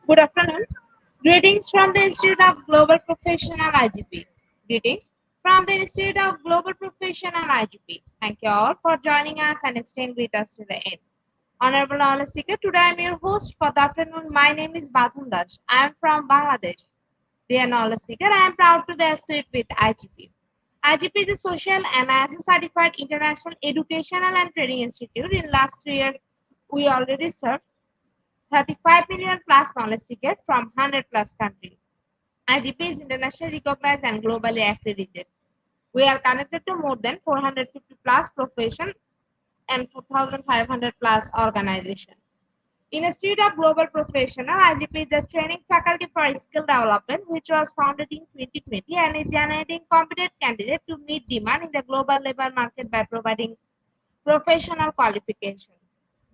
Good afternoon. Greetings from the Institute of Global Professional IGP. Greetings from the Institute of Global Professional IGP. Thank you all for joining us and staying with us to the end. Honorable knowledge seeker, today I am your host for the afternoon. My name is Bathun Dash. I am from Bangladesh. Dear knowledge seeker, I am proud to be associated with IGP. IGP is a social and ISO certified international educational and training institute. In last 3 years, we already served 35 million plus knowledge seekers from 100 plus countries. IGP is internationally recognized and globally accredited. We are connected to more than 450 plus professions and 4,500 plus organizations. Institute of Global Professional IGP is a training faculty for skill development which was founded in 2020 and is generating competent candidates to meet demand in the global labor market by providing professional qualification.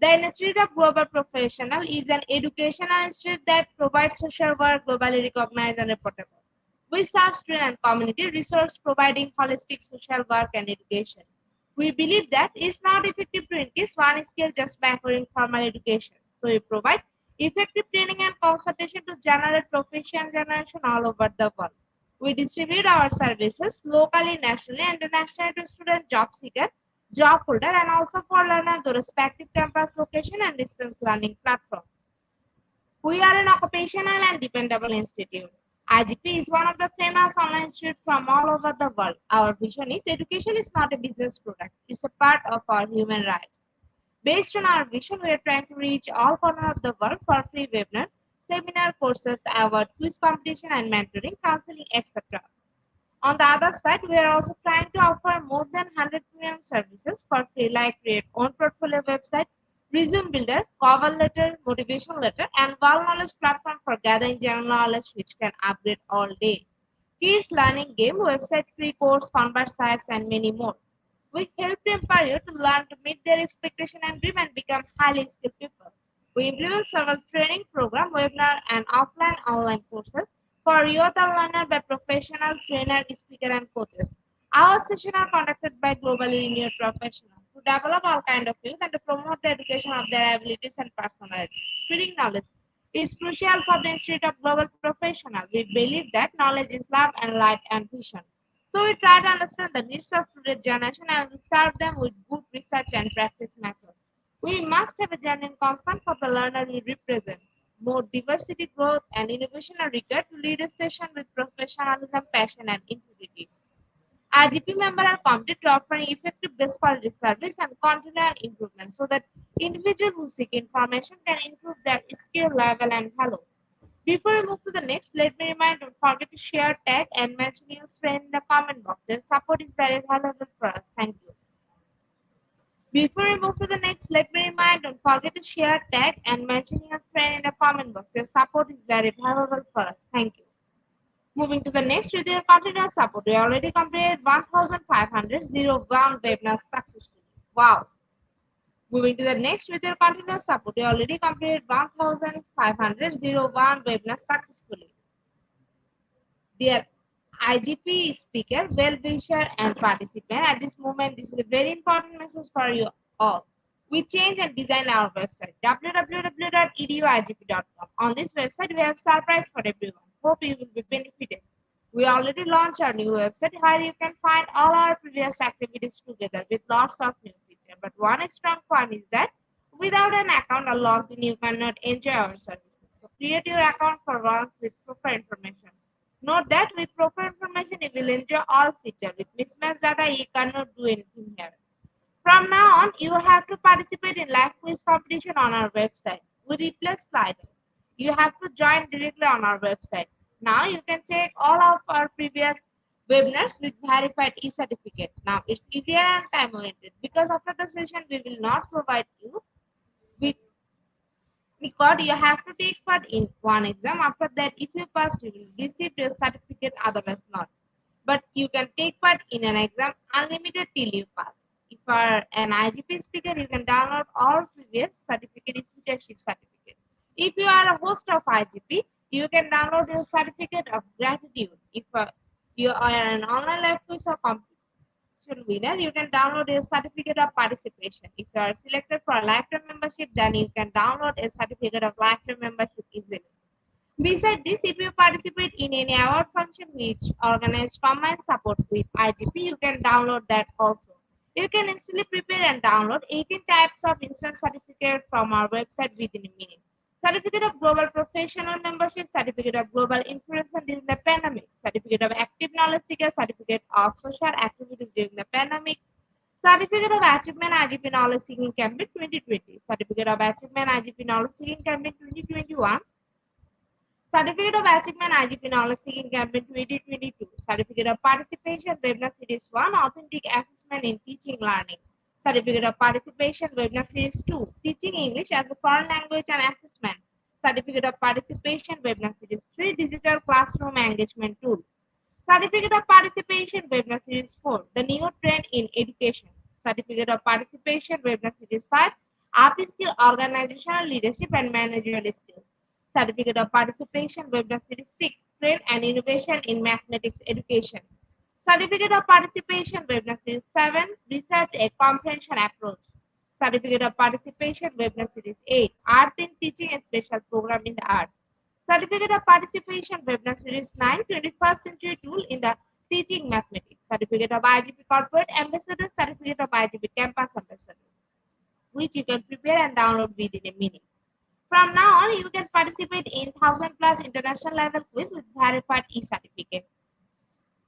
The Institute of Global Professional is an educational institute that provides social work globally recognized and reportable. We serve student and community resource providing holistic social work and education. We believe that it's not effective to increase one skill just by offering formal education. So we provide effective training and consultation to generate professional generation all over the world. We distribute our services locally, nationally, and internationally to student job seeker, job holder, and also for learner to respective campus location and distance learning platform. We are an occupational and dependable institute. IGP is one of the famous online institutes from all over the world. Our vision is education is not a business product, it's a part of our human rights. Based on our vision, we are trying to reach all corners of the world for free webinar, seminar courses, award, quiz competition, and mentoring, counseling, etc. On the other side, we are also trying to offer more than 100 million services for free, like create own portfolio website, resume builder, cover letter, motivation letter, and wall knowledge platform for gathering general knowledge which can upgrade all day. Kids learning game, website free course, convert sites, and many more. We help to empower you to learn to meet their expectation and dream and become highly skilled people. We implement several training program, webinar, and offline online courses for youth and learner by professional trainer, speaker, and coaches. Our sessions are conducted by globally renowned professionals to develop all kind of youth and to promote the education of their abilities and personalities. Spreading knowledge is crucial for the Institute of Global Professional. We believe that knowledge is love and light and vision. So we try to understand the needs of today's generation and we serve them with good research and practice methods. We must have a genuine concern for the learner we represent. More diversity, growth, and innovation are required to lead a session with professionalism, passion, and integrity. IGP members are committed to offering effective best quality service and continual improvement so that individuals who seek information can improve their skill level and value. Before we move to the next, let me remind don't forget to share, tag, and mention your friend in the comment box. Their support is very valuable for us. Thank you. Before we move to the next, let me remind don't forget to share, tag, and mention your friend in the comment box. Your support is very valuable for us. Thank you. Moving to the next, with your continuous support, we already completed 1,500 webinars successfully. Wow. Moving to the next, with your continuous support, we already completed 1,500 webinars successfully. Dear IGP speaker, well-wisher, and participant, at this moment, this is a very important message for you all. We change and design our website www.eduigp.com. On this website, we have surprise for everyone. Hope you will be benefited. We already launched our new website where you can find all our previous activities together with lots of new features. But one strong point is that without an account or login, you cannot enjoy our services. So create your account for once with proper information. Note that with proper information, you will enjoy all features. With mismatched data, you cannot do anything here. From now on, you have to participate in live quiz competition on our website. We replace Slido. You have to join directly on our website. Now you can check all of our previous webinars with verified e-certificate. Now it's easier and time-oriented because after the session, we will not provide you with record. You have to take part in one exam. After that, if you pass, you will receive your certificate, otherwise not. But you can take part in an exam unlimited till you pass. If you are an IGP speaker, you can download all previous certificate, speakership certificate. If you are a host of IGP, you can download your certificate of gratitude. If you are an online live quiz or competition winner, you can download a certificate of participation. If you are selected for a lifetime membership, then you can download a certificate of lifetime membership easily. Besides this, if you participate in any award function which organized combined support with IGP, you can download that also. You can instantly prepare and download 18 types of instant certificate from our website within a minute. Certificate of Global Professional Membership, Certificate of Global Influencer during the pandemic, Certificate of Active Knowledge Seeker, Certificate of Social Activities during the pandemic, Certificate of Achievement IGP Knowledge Seeking Campaign 2020, Certificate of Achievement IGP Knowledge Seeking Campaign 2021, Certificate of Achievement IGP Knowledge Seeking Campaign 2022. Certificate of Participation Webinar Series 1 Authentic Assessment in Teaching Learning. Certificate of Participation Webinar Series 2 Teaching English as a Foreign Language and Assessment. Certificate of Participation Webinar Series 3 Digital Classroom Engagement Tool. Certificate of Participation Webinar Series 4 The New Trend in Education. Certificate of Participation Webinar Series 5 RP Skill Organizational Leadership and Managerial Skills. Certificate of Participation Webinar Series 6 Trend and Innovation in Mathematics Education. Certificate of Participation Webinar Series 7 Research a Comprehension Approach. Certificate of Participation Webinar Series 8 Art in Teaching a Special Program in the Arts. Certificate of Participation Webinar Series 9 21st Century Tool in the Teaching Mathematics. Certificate of IGP Corporate Ambassador, Certificate of IGP Campus Ambassador, which you can prepare and download within a minute. From now on, you can participate in 1000 plus international level quiz with verified e-certificate.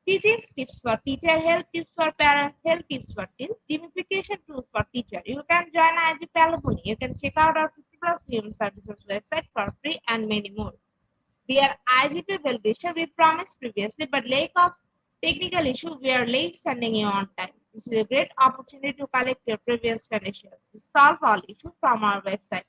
Teaching tips for teacher, health tips for parents, health tips for teens, gamification tools for teacher. You can join IGP Alumni. You can check out our 50 plus premium services website for free and many more. Dear IGP well-wisher, we promised previously, but lack of technical issue, we are late sending you on time. This is a great opportunity to collect your previous credentials. We solve all issues from our website.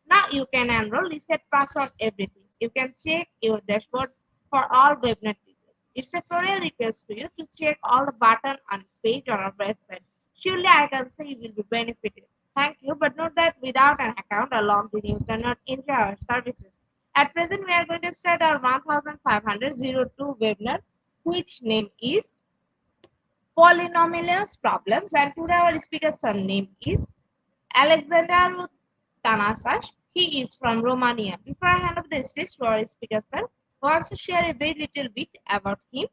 Now you can enroll, reset password, everything. You can check your dashboard for all webinar details. It's a tutorial request to you to check all the button on page on our website. Surely I can say you will be benefited. Thank you, but note that without an account or logged in, you cannot enjoy our services. At present, we are going to start our 1502 webinar, which name is Polynomials Problems, and today our speaker's name is Alexander Tanasash. He is from Romania. Before I hand over the stage to our speaker, sir, I want to share a very little bit about him.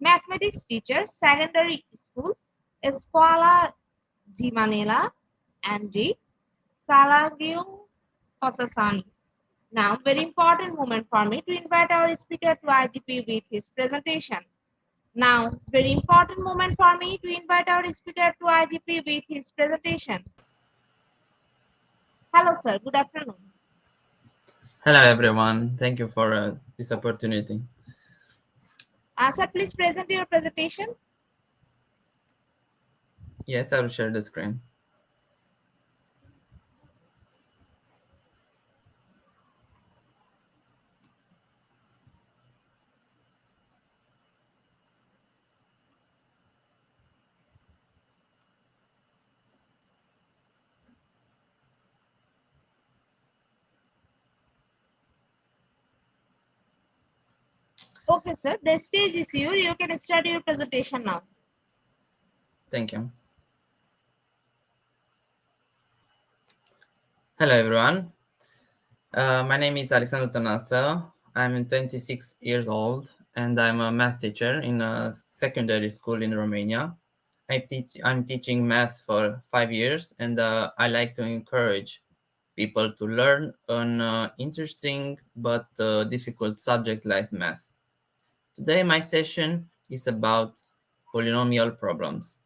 Mathematics teacher, secondary school, Escola G. Manila, and G. Salagio Hosasani. Now, very important moment for me to invite our speaker to IGP with his presentation. Now, very important moment for me to invite our speaker to IGP with his presentation. Hello, sir. Good afternoon. Hello, everyone. Thank you for this opportunity. Sir, please present your presentation. Yes, I will share the screen. Okay, sir. The stage is yours. You can start your presentation now. Thank you. Hello, everyone. My name is Alexander Tănase. I'm 26 years old, and I'm a math teacher in a secondary school in Romania. I'm teaching math for 5 years, and I like to encourage people to learn an interesting but difficult subject like math. Today, my session is about polynomial problems.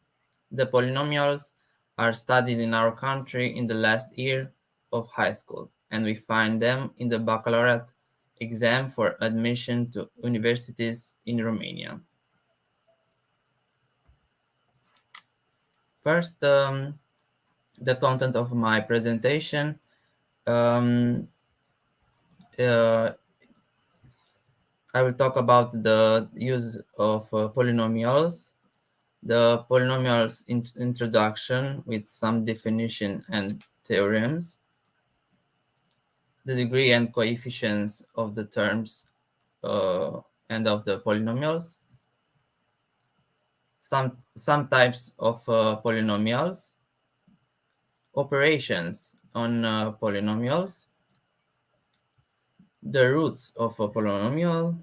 The polynomials are studied in our country in the last year of high school, and we find them in the baccalaureate exam for admission to universities in Romania. First, the content of my presentation. Uh, I will talk about the use of polynomials, the polynomials introduction with some definition and theorems, the degree and coefficients of the terms and of the polynomials, some types of polynomials, operations on polynomials, the roots of a polynomial,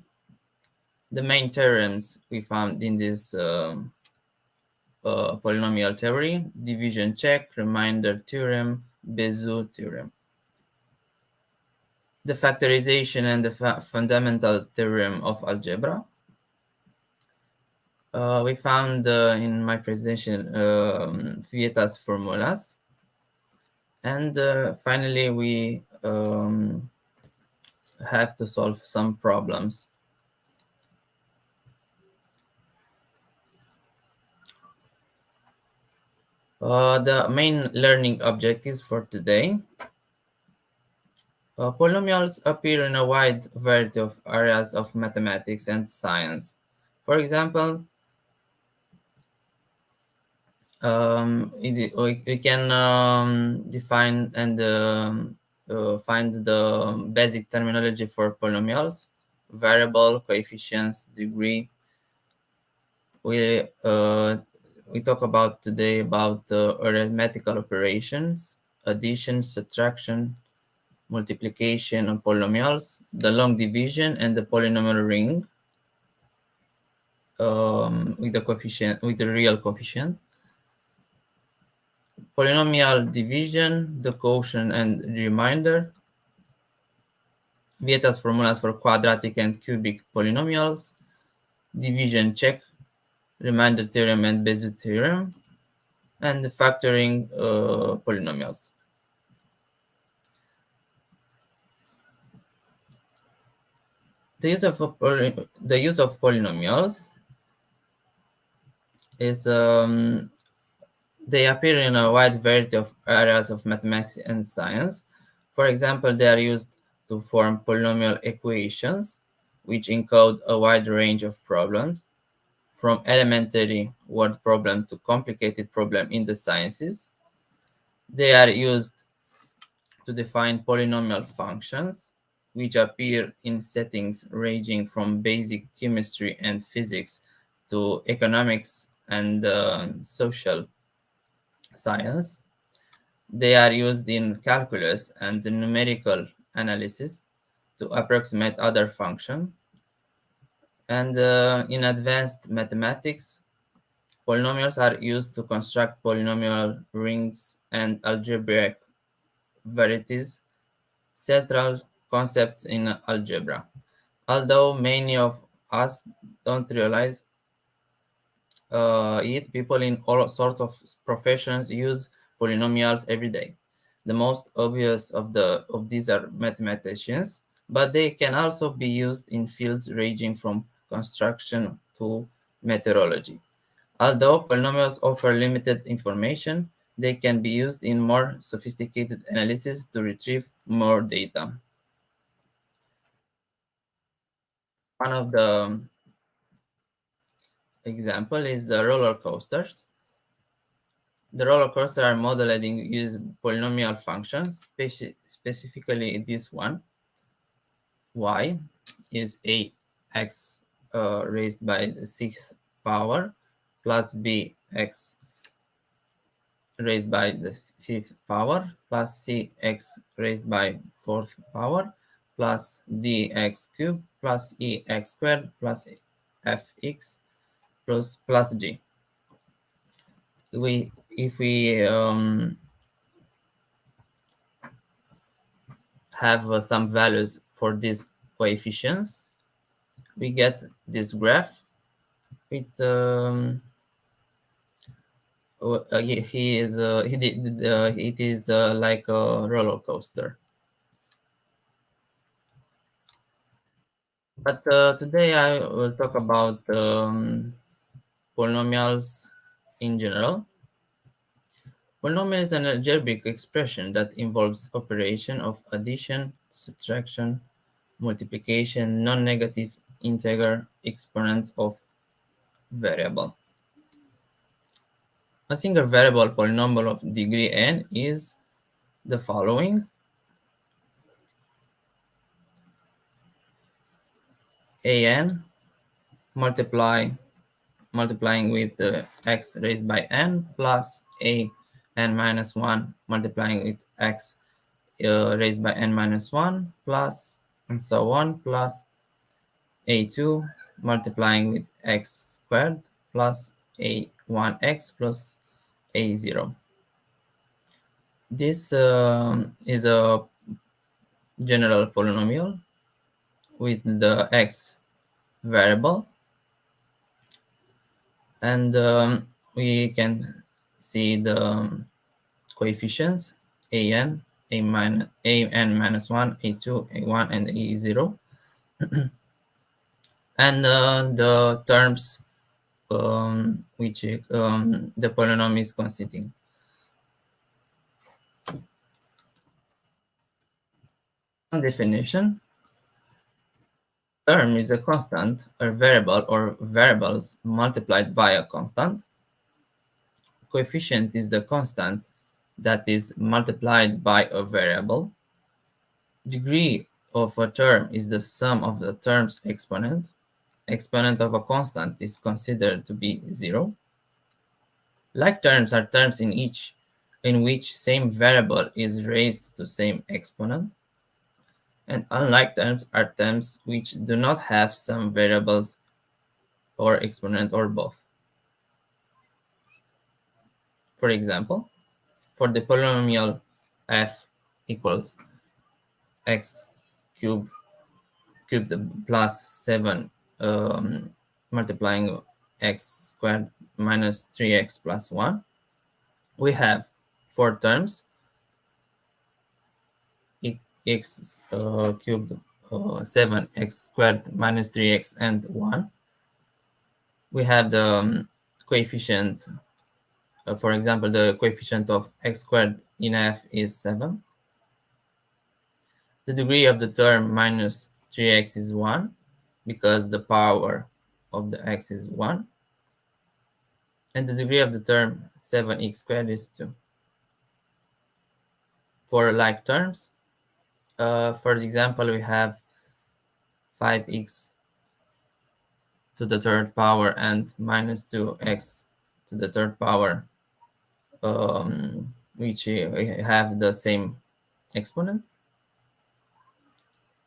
the main theorems we found in this polynomial theory, division check, remainder theorem, Bezout theorem. The factorization and the fundamental theorem of algebra. We found in my presentation Vieta's formulas. And finally, we have to solve some problems. The main learning objectives for today. Polynomials appear in a wide variety of areas of mathematics and science. For example, we can define and find the basic terminology for polynomials: variable, coefficients, degree. We uh, we talk about today about arithmetical operations, addition, subtraction, multiplication on polynomials, the long division, and the polynomial ring with the coefficient, with the real coefficient. Polynomial division, the quotient and remainder. Vieta's formulas for quadratic and cubic polynomials. Division check, remainder theorem and Bezout theorem. And the factoring polynomials. The use of polynomials is they appear in a wide variety of areas of mathematics and science. For example, they are used to form polynomial equations, which encode a wide range of problems, from elementary word problem to complicated problem in the sciences. They are used to define polynomial functions, which appear in settings ranging from basic chemistry and physics to economics and social science. They are used in calculus and numerical analysis to approximate other functions. And in advanced mathematics, polynomials are used to construct polynomial rings and algebraic varieties, central concepts in algebra. Although many of us don't realize people in all sorts of professions use polynomials every day. The most obvious of these are mathematicians, but they can also be used in fields ranging from construction to meteorology. Although polynomials offer limited information, they can be used in more sophisticated analysis to retrieve more data. One of the example is the roller coasters. The roller coaster are modeled use polynomial functions, specifically this one. Y is ax raised by the sixth power plus bx raised by the fifth power plus cx raised by fourth power plus dx cubed plus ex squared plus fx plus g. If we have some values for these coefficients, we get this graph with it is like a roller coaster. But today I will talk about polynomials in general. Polynomial is an algebraic expression that involves operation of addition, subtraction, multiplication, non-negative integer exponents of variable. A single variable polynomial of degree n is the following: an multiplying with x raised by n plus a n minus 1 multiplying with x raised by n minus 1 plus and so on, plus a2 multiplying with x squared plus a1x plus a0. This is a general polynomial with the x variable, and we can see the coefficients an minus 1, a2, a1, and a0, and the terms which the polynomial is consisting. One definition: term is a constant, a variable, or variables multiplied by a constant. Coefficient is the constant that is multiplied by a variable. Degree of a term is the sum of the term's exponent. Exponent of a constant is considered to be 0. Like terms are terms in which same variable is raised to same exponent. And unlike terms are terms which do not have some variables or exponent or both. For example, for the polynomial f equals x cubed plus 7 multiplying x squared minus 3x plus 1, we have four terms: x cubed 7x squared minus 3x and 1. We have the coefficient, for example, the coefficient of x squared in f is 7. The degree of the term minus 3x is 1 because the power of the x is 1. And the degree of the term 7x squared is 2. For like terms, for example, we have 5x to the third power and minus 2x to the third power, which have the same exponent.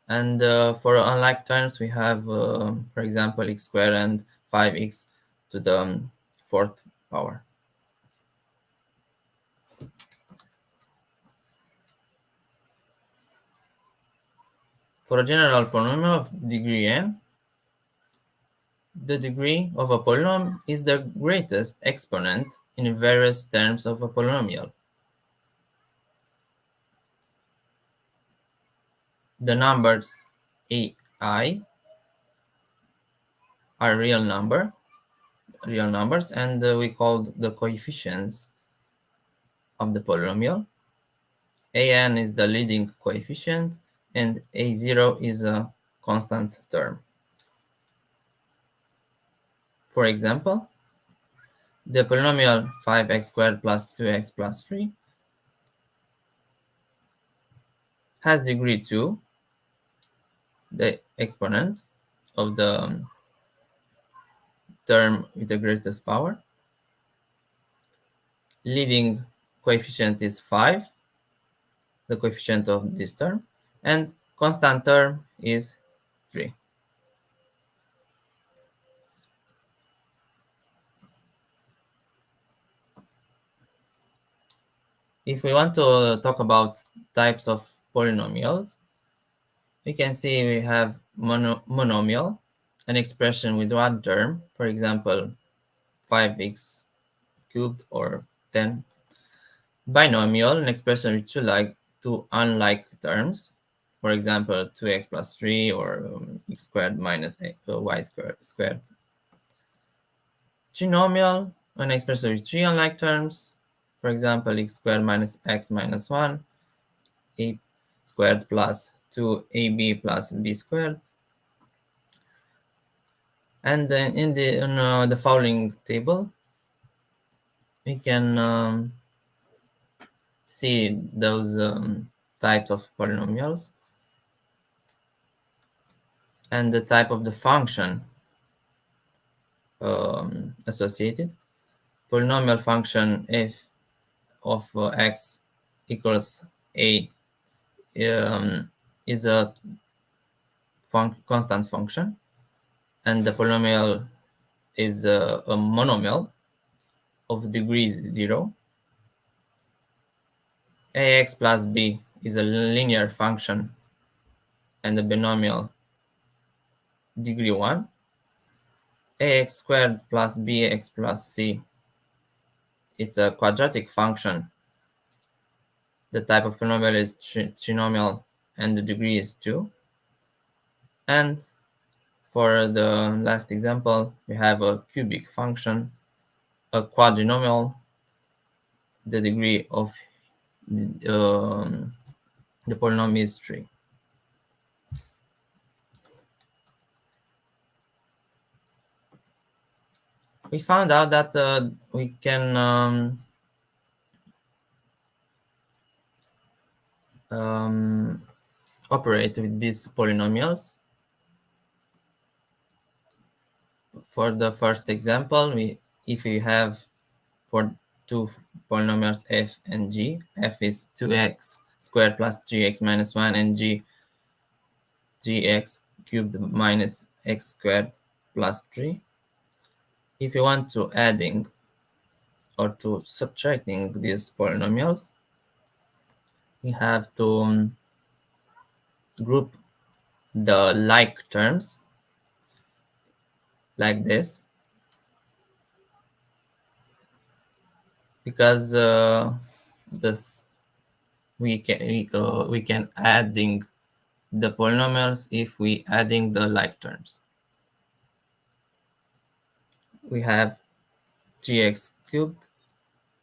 And for unlike terms, we have, for example, x squared and 5x to the fourth power. For a general polynomial of degree n, the degree of a polynomial is the greatest exponent in various terms of a polynomial. The numbers ai are real numbers, and we call the coefficients of the polynomial. An is the leading coefficient, and a0 is a constant term. For example, the polynomial 5x squared plus 2x plus 3 has degree 2, the exponent of the term with the greatest power. Leading coefficient is 5, the coefficient of this term, and constant term is 3. If we want to talk about types of polynomials, we can see we have monomial, an expression with one term, for example, 5x cubed or 10. Binomial, an expression with two unlike terms, for example, 2x plus 3 or x squared minus y squared. Trinomial, an expression with three unlike terms, for example, x squared minus x minus 1, a squared plus 2ab plus b squared. And then in the following table, we can see those types of polynomials and the type of the function associated. Polynomial function f of x equals a is a constant function, and the polynomial is a monomial of degree 0. Ax plus b is a linear function and a binomial degree 1. Ax squared plus bx plus c, it's a quadratic function. The type of polynomial is trinomial and the degree is 2. And for the last example, we have a cubic function, a quadrinomial. The degree of the polynomial is 3. We found out that we can operate with these polynomials. For the first example, if we have for two polynomials f and g, f is 2x squared plus 3x minus 1 and g 3x cubed minus x squared plus 3. If you want to adding or to subtracting these polynomials, we have to group the like terms like this, because this we can adding the polynomials if we adding the like terms. We have 3x cubed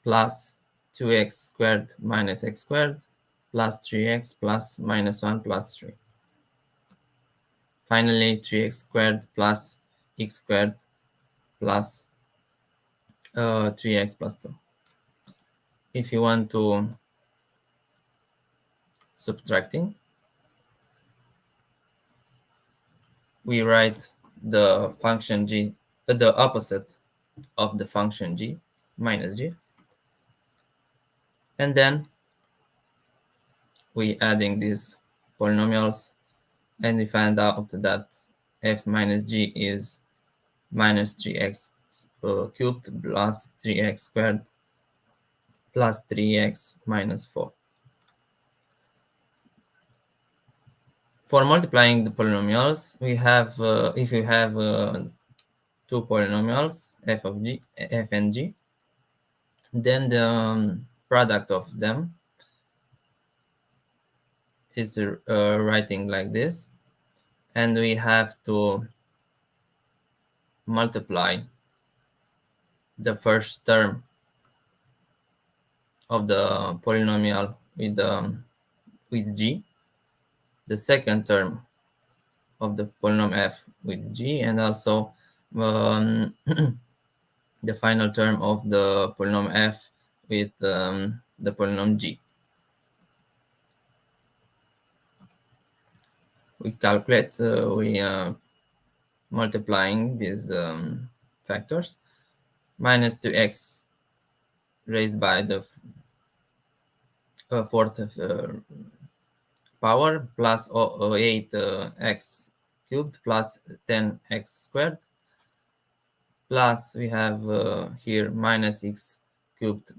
plus 2x squared minus x squared plus 3x plus minus 1 plus 3. Finally, 3x squared plus x squared plus 3x plus 2. If you want to subtracting, we write the function g, the opposite of the function g, minus g. And then we adding these polynomials, and we find out that f minus g is minus 3x cubed plus 3x squared plus 3x minus 4. For multiplying the polynomials, we have if you have two polynomials f and g, then the product of them is writing like this, and we have to multiply the first term of the polynomial with g, the second term of the polynomial f with g, and also the final term of the polynomial f with the polynomial g. We calculate, we multiplying these factors. Minus 2x raised by the fourth power plus 8x cubed plus 10x squared, plus we have here minus x cubed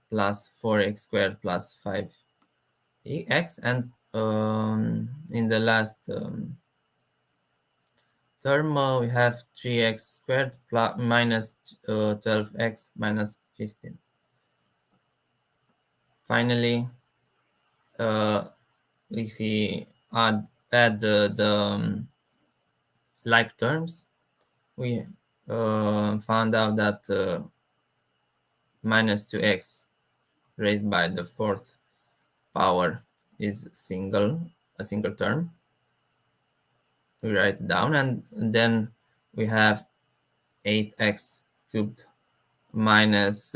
plus 4x squared plus 5x, and in the last term we have 3x squared plus minus 12x minus 15. Finally, if we add the like terms, we found out that minus 2x raised by the fourth power is a single term. We write it down, and then we have 8x cubed minus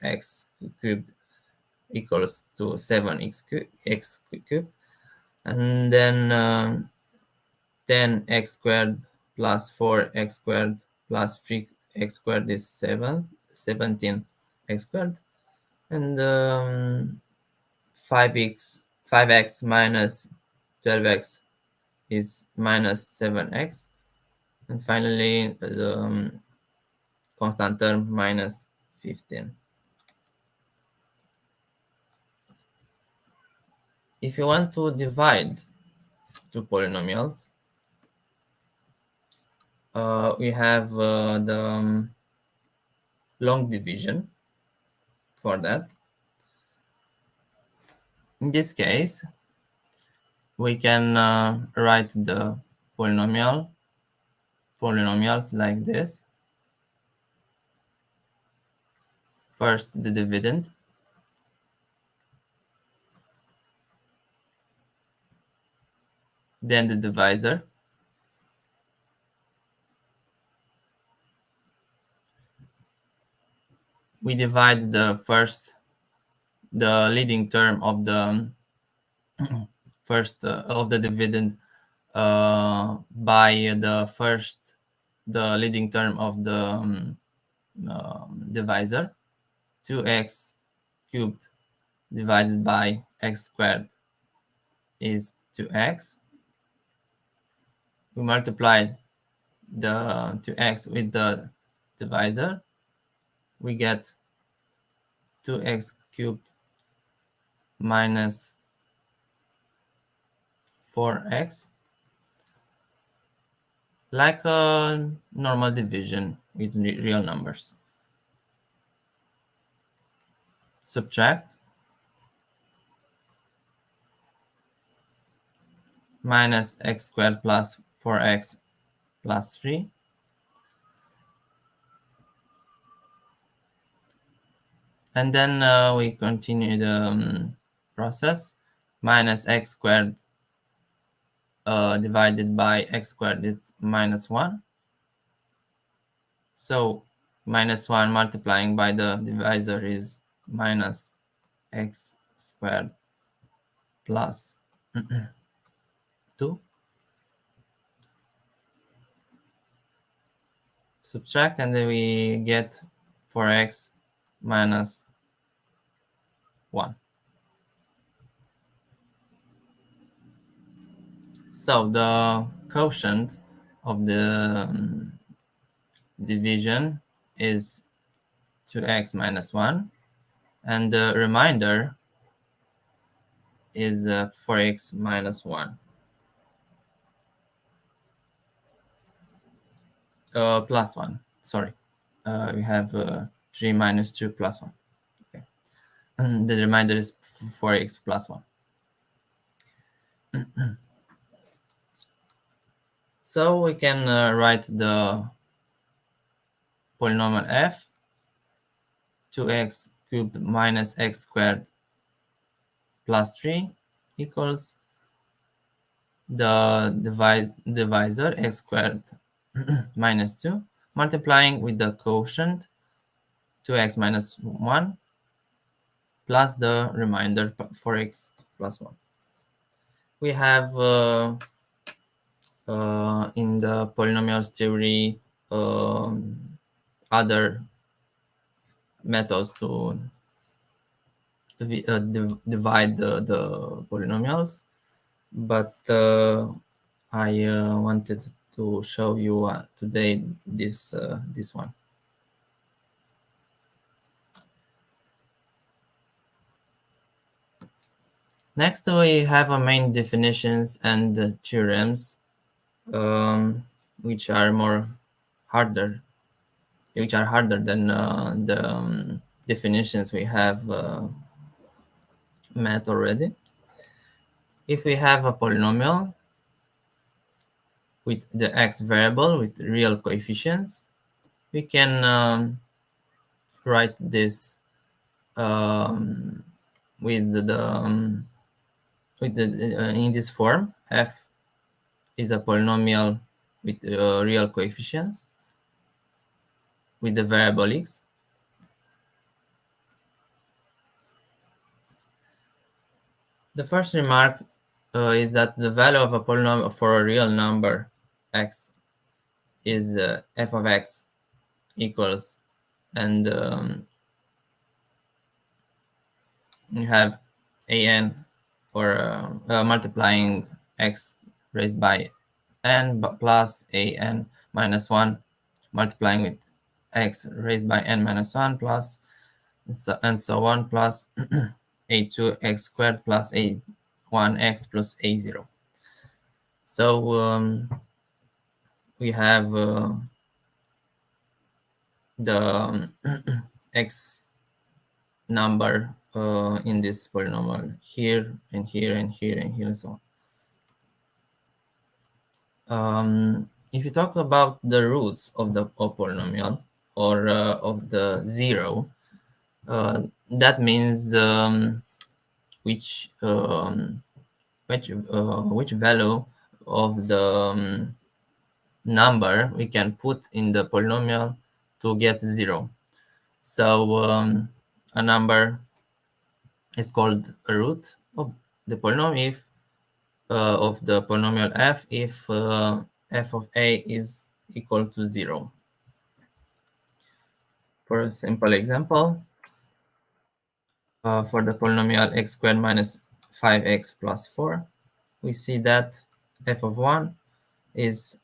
x cubed equals to 7x cubed, and then 10x squared plus 4x squared plus 3x squared is 17x squared, and 5x minus 12x is minus 7x, and finally the constant term minus 15. If you want to divide two polynomials, we have the long division for that. In this case, we can write the polynomials like this. First, the dividend, then the divisor, we divide the leading term of the first of the dividend by the leading term of the divisor. 2x cubed divided by x squared is 2x. We multiply the 2x with the divisor. We get 2x cubed minus 4x, like a normal division with real numbers. Subtract minus x squared plus 4x plus 3. And then we continue the process. Minus x squared divided by x squared is minus 1. So minus 1 multiplying by the divisor is minus x squared plus 2. Subtract, and then we get 4x minus 1. So the quotient of the division is 2x minus 1, and the remainder is 4x minus 1. Plus 1, sorry. We have 3 minus 2 plus 1. Okay. And the remainder is 4x plus 1. So we can write the polynomial f, 2x cubed minus x squared plus 3 equals the divisor x squared minus 2 multiplying with the quotient 2x minus 1 plus the remainder 4x plus 1. We have in the polynomials theory other methods to divide the polynomials, but I wanted to show you today this one. Next, we have main definitions and theorems, which are harder than the definitions we have met already. If we have a polynomial with the x variable with real coefficients, we can write this with the in this form. F is a polynomial with real coefficients with the variable x. The first remark is that the value of a polynomial for a real number x is f of x equals, and you have an or multiplying x raised by n plus a n minus 1 multiplying with x raised by n minus 1 plus and so on plus a2x squared plus a1x plus a0. So we have the x number in this polynomial here and here and here and here and so on. If you talk about the roots of the polynomial or of the zero, that means which which value of the number we can put in the polynomial to get zero. So a number is called a root of the polynomial if of the polynomial f if f of a is equal to 0. For a simple example, for the polynomial x squared minus 5x plus 4, we see that f of 1 is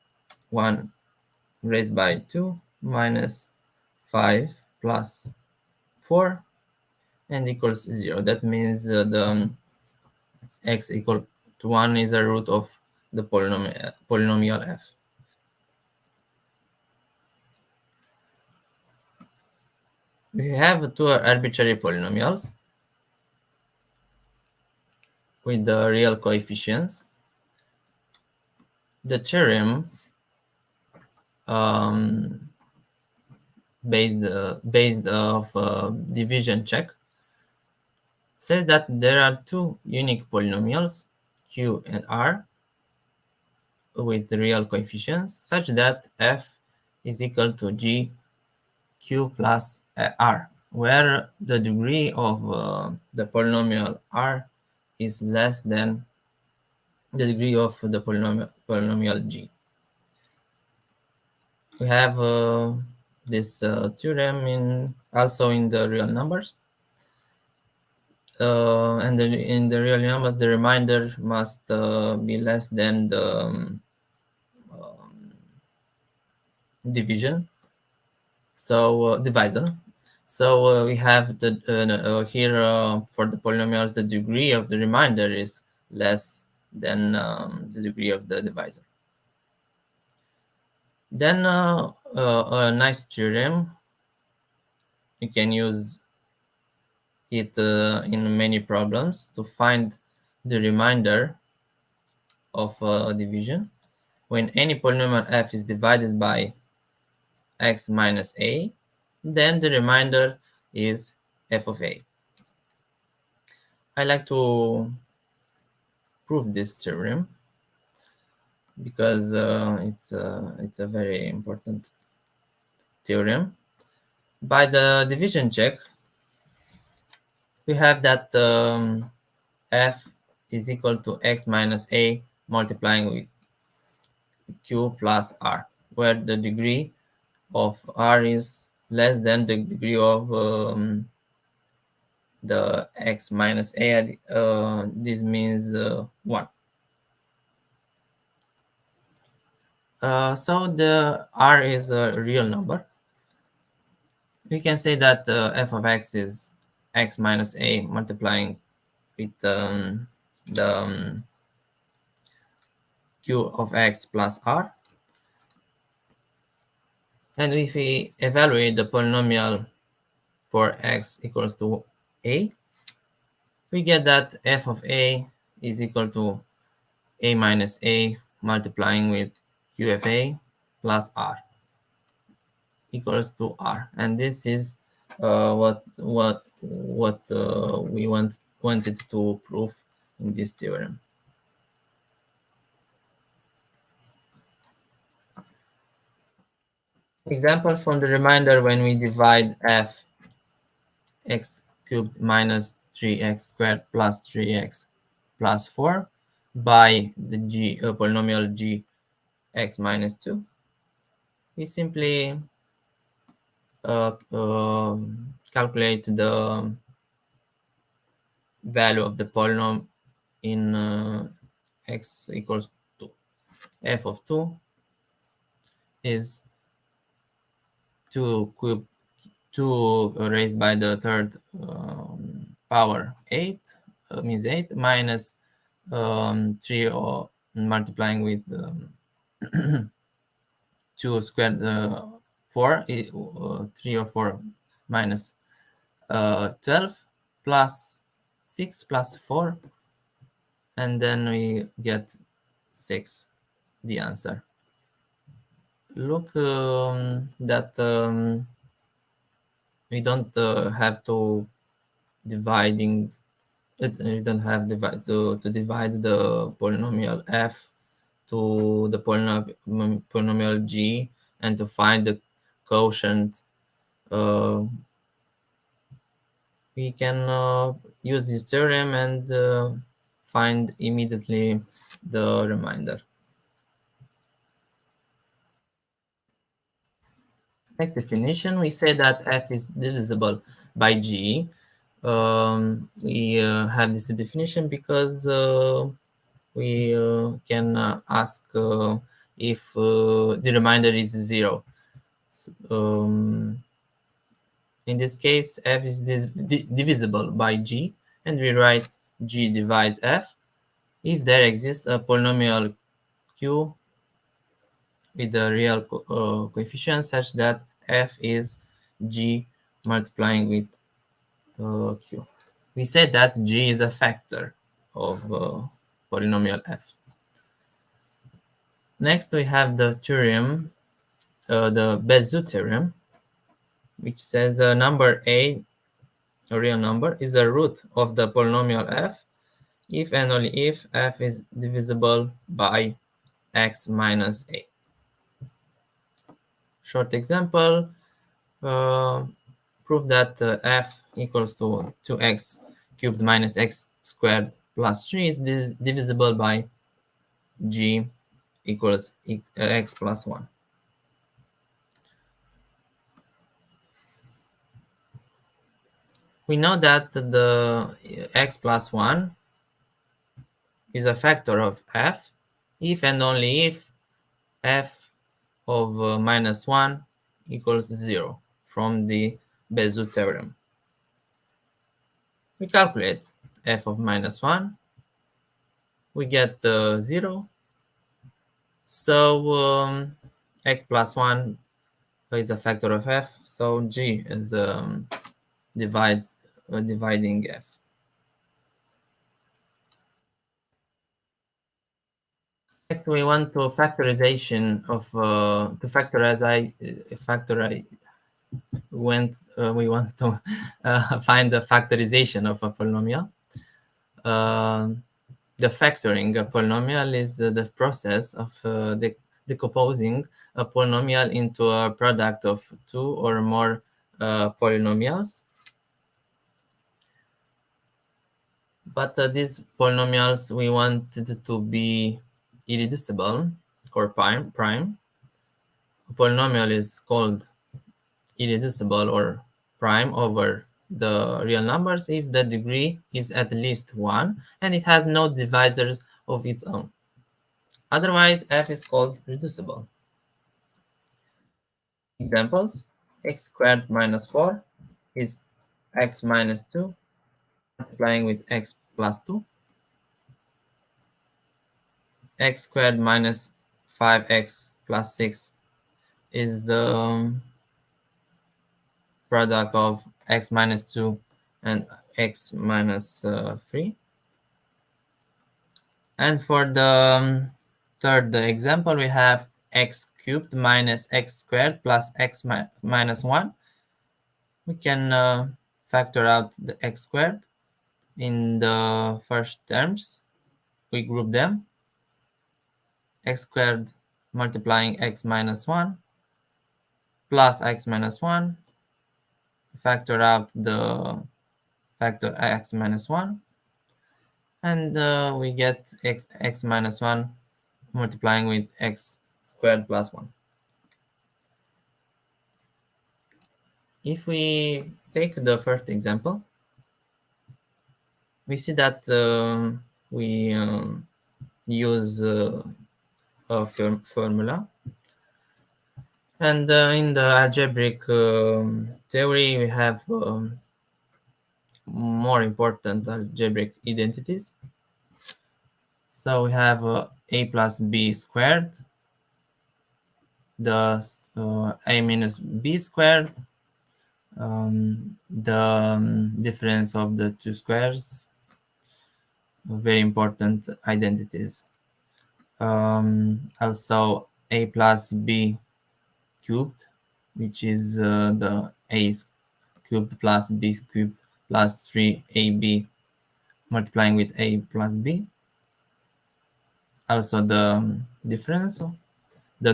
1 raised by 2 minus 5 plus 4 and equals 0. That means the x equal to 1 is a root of the polynomial f. We have two arbitrary polynomials with the real coefficients. The theorem based of division check says that there are two unique polynomials, q and r, with real coefficients such that f is equal to g q plus r, where the degree of the polynomial r is less than the degree of the polynomial g. We have this theorem also in the real numbers. And in the real numbers, the remainder must be less than the division. So divisor. So we have the here for the polynomials, the degree of the remainder is less than the degree of the divisor. Then a nice theorem, you can use it in many problems to find the remainder of division when any polynomial f is divided by x minus a, then the remainder is f of a. I like to prove this theorem because it's a very important theorem. By the division check, we have that f is equal to x minus a multiplying with q plus r, where the degree of r is less than the degree of the x minus a. This means 1. So the r is a real number. We can say that f of x is x minus a multiplying with the q of x plus r. And if we evaluate the polynomial for x equals to a, we get that f of a is equal to a minus a multiplying with qfa plus r equals to r. And this is what we wanted to prove in this theorem. Example from the remainder when we divide f x cubed minus 3x squared plus 3x plus 4 by the polynomial g x minus 2. We simply calculate the value of the polynomial in x equals 2. f of 2 is 2 cubed 2 raised by the third power 8 means 8 minus 3 or multiplying with 2 squared 4 3 or 4 minus 12 plus 6 plus 4, and then we get 6, the answer. Look that we don't have to dividing you don't have to divide the polynomial f to the polynomial g and to find the quotient. We can use this theorem and find immediately the remainder. Next definition, we say that f is divisible by g. We have this definition because we can ask if the remainder is 0. In this case, f is divisible by g, and we write g divides f if there exists a polynomial q with a real coefficient such that f is g multiplying with q. We said that g is a factor of polynomial f. Next, we have the theorem, the Bezout theorem, which says a number a real number, is a root of the polynomial f if and only if f is divisible by x minus a. Short example, prove that f equals to 2x cubed minus x squared plus 3 is divisible by g equals x plus 1. We know that the x plus 1 is a factor of f if and only if f of minus 1 equals 0 from the Bezout theorem. We calculate f of minus 1. We get 0. So x plus 1 is a factor of f. So g is dividing f. Next, we want to factorization of to factorize we want to find the factorization of a polynomial. The factoring a polynomial is the process of decomposing a polynomial into a product of two or more polynomials. But these polynomials we wanted to be irreducible or prime. A polynomial is called irreducible or prime over the real numbers if the degree is at least 1 and it has no divisors of its own. Otherwise, f is called reducible. Examples: x squared minus 4 is x minus 2 multiplying with x plus 2. X squared minus 5x plus 6 is the product of x minus 2 and x minus 3. And for the third example, we have x cubed minus x squared plus x minus 1. We can factor out the x squared. In the first terms, we group them. X squared multiplying x minus 1 plus x minus 1. Factor out the factor x minus 1. And we get x minus 1 multiplying with x squared plus 1. If we take the first example, we see that we use formula. And in the algebraic theory, we have more important algebraic identities. So we have a plus b squared, the a minus b squared, the difference of the two squares, very important identities. Also a plus b cubed, which is the a cubed plus b cubed plus 3ab multiplying with a plus b. Also the difference, the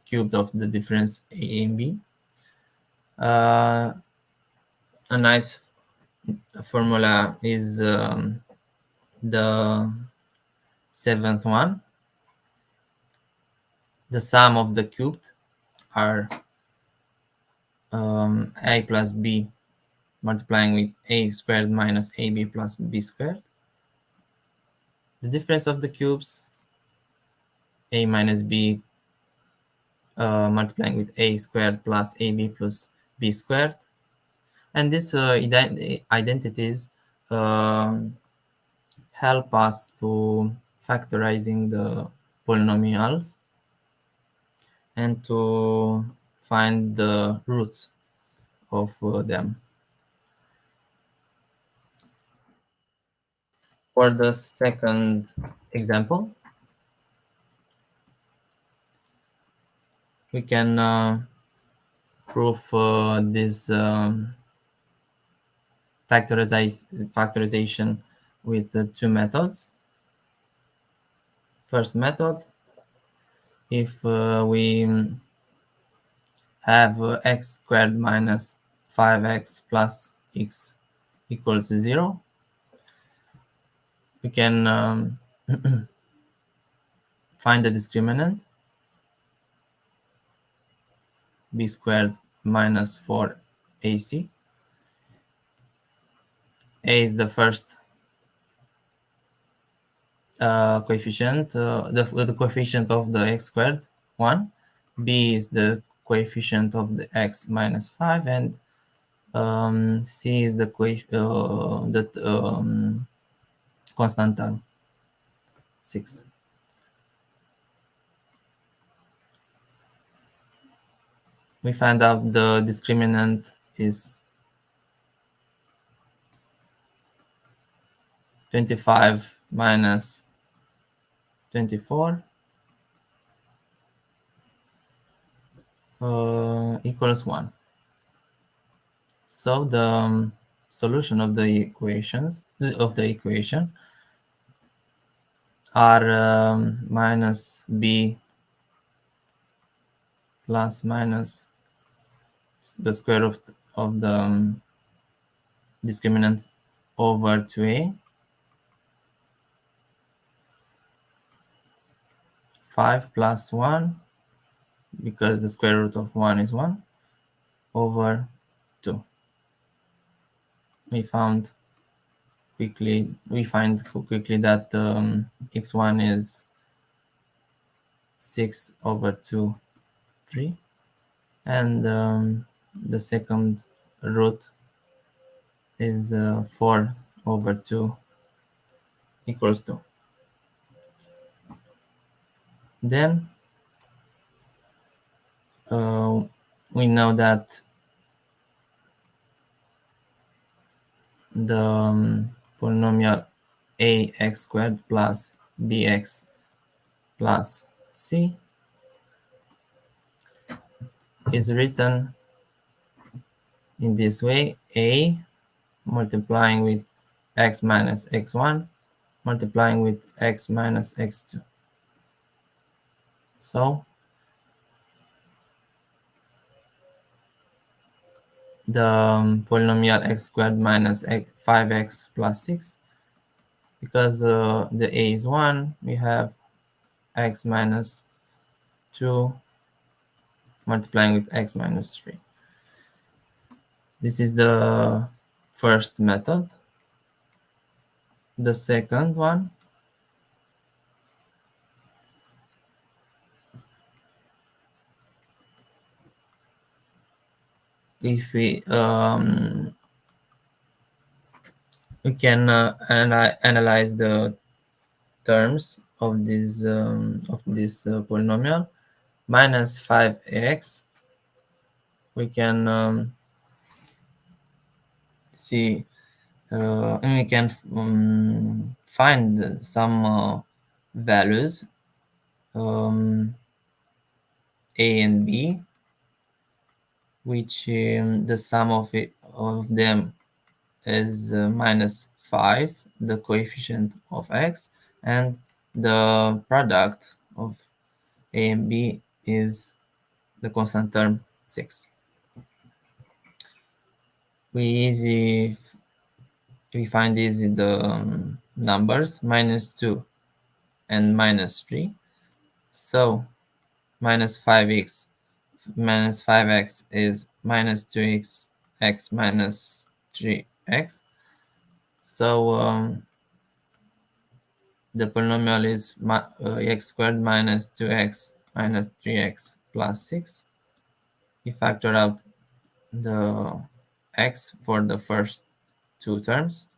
cube of the difference a and b. A nice formula is the seventh one. The sum of the cubed are a plus b multiplying with a squared minus ab plus b squared. The difference of the cubes, a minus b multiplying with a squared plus ab plus b squared. And these identities help us to factorizing the polynomials and to find the roots of them. For the second example, we can prove this factorization with the two methods. First method, if we have x squared minus 5x plus x equals 0, we can find the discriminant, b squared minus 4ac. A is the first coefficient, the coefficient of the x squared, 1. B is the coefficient of the x minus 5, and C is the constant term, 6. We find out the discriminant is 25 minus 24 equals 1. So the solution of the equation are minus b plus minus the square root of the discriminant over 2a, 5 plus 1, because the square root of 1 is 1, over 2. We find quickly that x1 is 6 over 2, 3, and the second root is 4 over 2 equals 2. Then we know that the polynomial ax squared plus bx plus c is written in this way: a multiplying with x minus x1 multiplying with x minus x2. So the polynomial x squared minus 5x plus 6, because the a is 1, we have x minus 2 multiplying with x minus 3. This is the first method. The second one, if we can analyze the terms of this polynomial minus 5x, we can see and we can find some values, um, a and b, which the sum of them is minus 5, the coefficient of x, and the product of a and b is the constant term 6. We find these in the numbers minus 2 and minus 3. So minus 5x is minus 2x x minus 3x. So the polynomial is x squared minus 2x minus 3x plus 6. We factor out the x for the first two terms,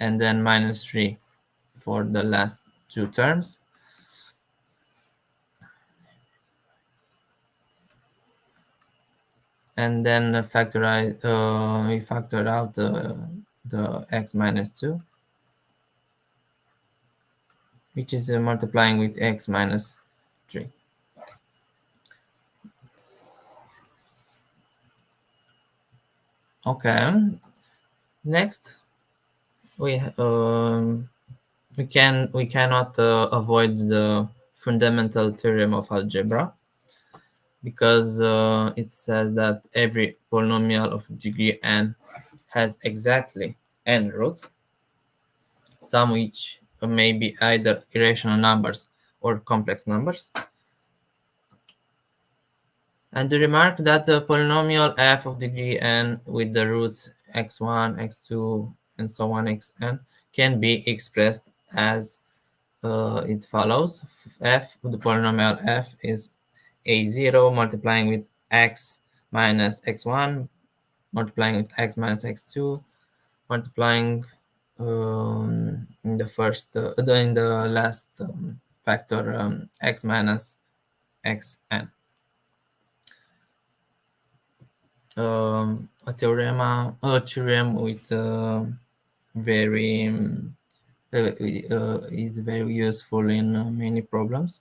and then minus 3 for the last two terms. And then we factor out the x minus 2, which is multiplying with x minus 3. Okay, next we cannot avoid the fundamental theorem of algebra, because it says that every polynomial of degree n has exactly n roots, some which may be either irrational numbers or complex numbers. And the remark that the polynomial f of degree n with the roots x1, x2, and so on xn can be expressed as it follows. F, the polynomial f, is a0 multiplying with x minus x1 multiplying with x minus x2 multiplying in the first in the last factor x minus xn. A theorem with very is very useful in many problems.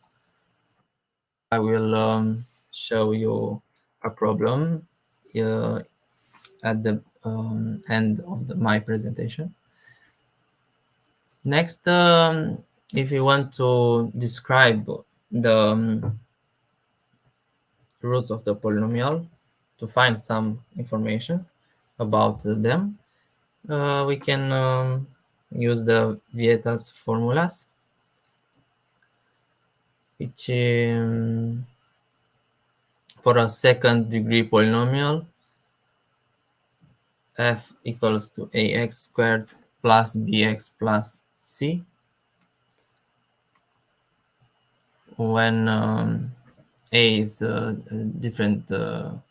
I will show you a problem at the end of my presentation. Next, if you want to describe the roots of the polynomial to find some information about them, we can use the Vieta's formulas, which for a second degree polynomial, f equals to ax squared plus bx plus c, when a is different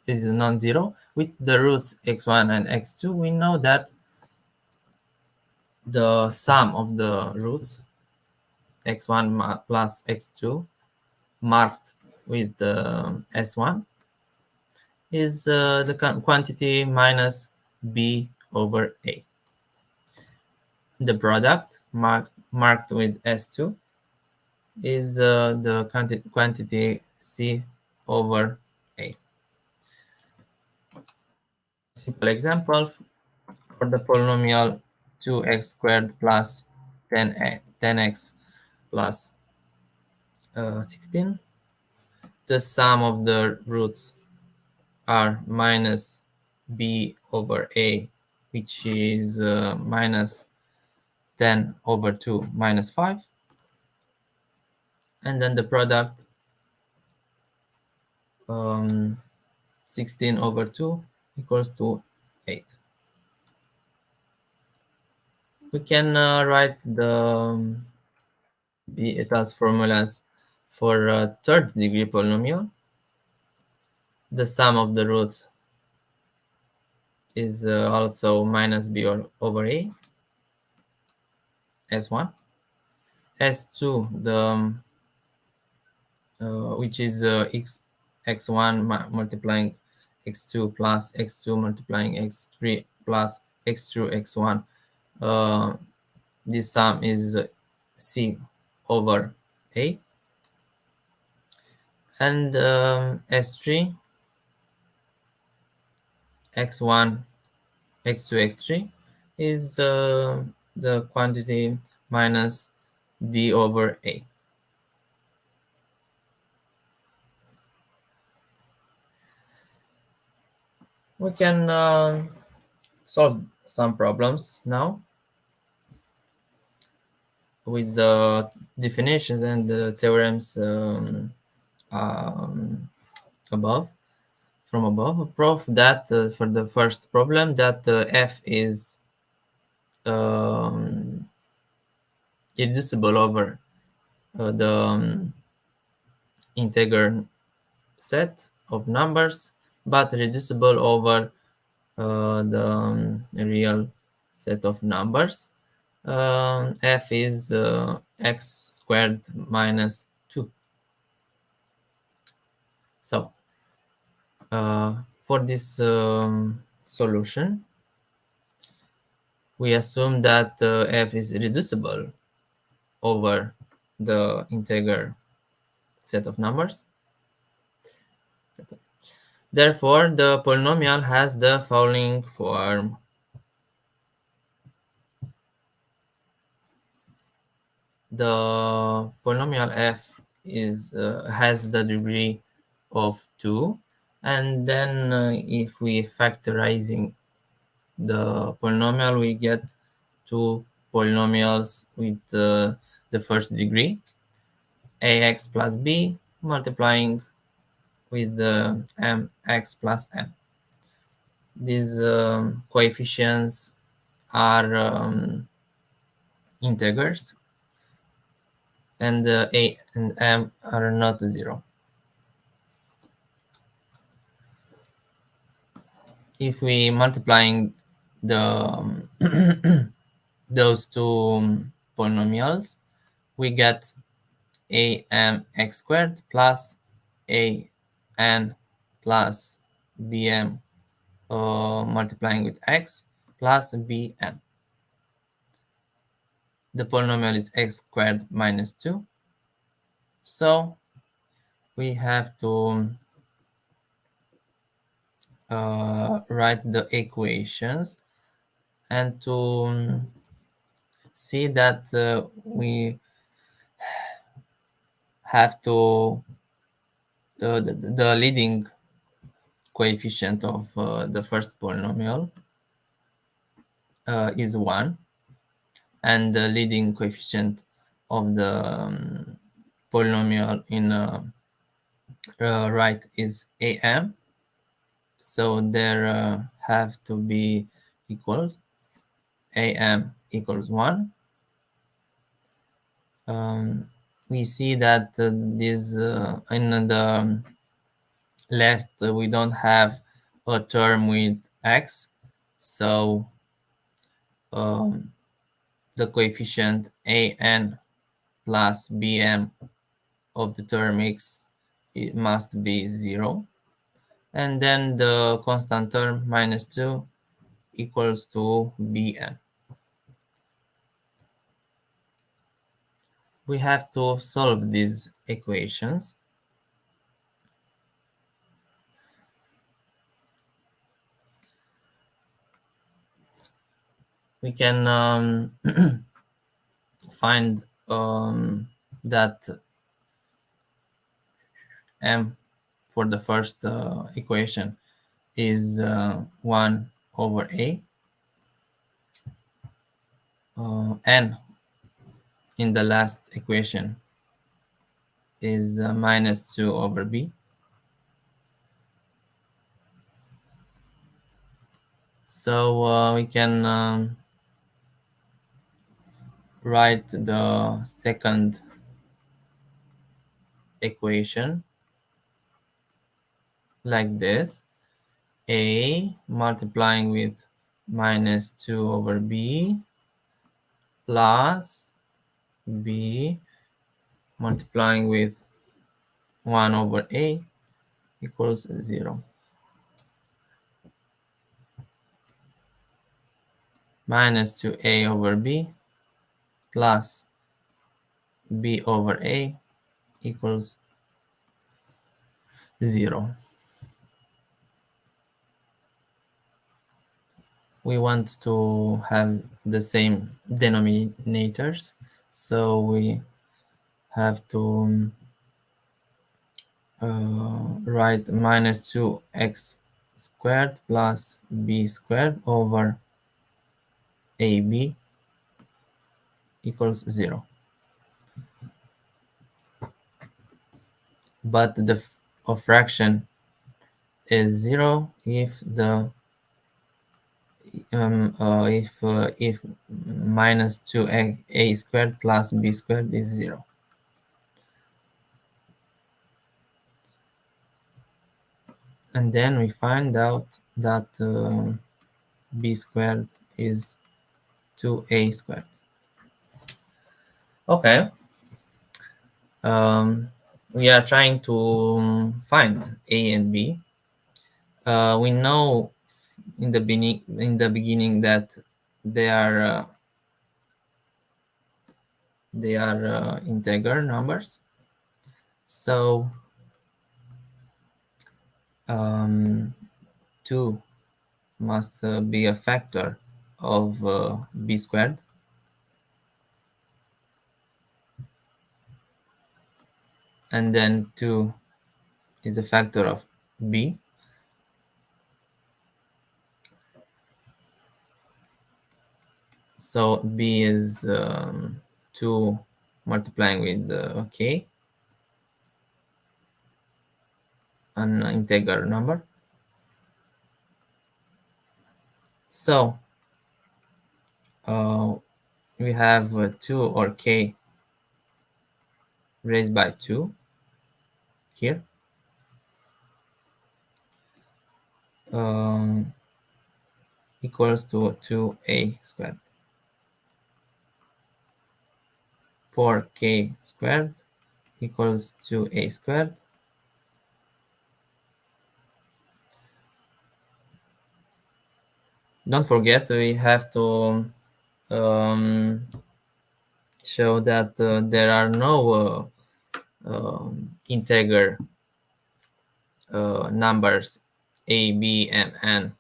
is non-zero. With the roots x1 and x2, we know that the sum of the roots x1 plus x2 marked with s1 is the quantity minus b over a. The product marked with s2 is the quantity c over a. Simple example, for the polynomial 2x squared plus 10x plus 16, the sum of the roots are minus b over a, which is minus 10 over 2 minus 5, and then the product 16 over 2 equals to 8. We can write the Vieta's formulas for a third degree polynomial. The sum of the roots is also minus b over a, s1. S2, the which is x1 multiplying x2 plus x2 multiplying x3 plus x2 x1. Uh, this sum is c over a. And s3, x1, x2, x3 is the quantity minus d over a. We can solve some problems now with the definitions and the theorems um, above. From above, prove that for the first problem that f is um, irreducible over the integer set of numbers, but reducible over the real set of numbers. F is x squared minus 2. So for this solution, we assume that f is reducible over the integer set of numbers. Therefore, the polynomial has the following form. The polynomial f has the degree of 2, and then if we factorizing the polynomial, we get two polynomials with the first degree, ax plus b multiplying with mx plus n. These coefficients are integers, and a and m are not 0. If we multiplying the those two polynomials, we get a m x squared plus a n plus bm multiplying with x plus bn. The polynomial is x squared minus 2, so we have to write the equations and to see that we have to the leading coefficient of the first polynomial is 1, and the leading coefficient of the polynomial in right is am, so there have to be equals. Am equals 1. We see that this in the left we don't have a term with x, so um, the coefficient an plus bm of the term x, it must be 0, and then the constant term minus 2 equals to bn. We have to solve these equations. We can find that m for the first equation is 1 over a. N in the last equation is minus 2 over b. So we can write the second equation like this: a multiplying with minus 2 over b plus b multiplying with 1 over a equals 0. Minus 2a over b plus b over a equals 0. We want to have the same denominators, so we have to write minus 2x squared plus b squared over ab equals 0. But the fraction is 0 if the if minus 2a squared plus b squared is 0. And then we find out that b squared is 2a squared. Okay. We are trying to find a and b. We know in the beginning that they are integer numbers. So 2 must be a factor of b squared, and then 2 is a factor of b. So b is 2 multiplying with k, an integer number. So we have 2 or k raised by 2 here. Equals to 2a squared. 4k squared equals 2a squared. Don't forget, we have to show that there are no integer numbers a, b, and n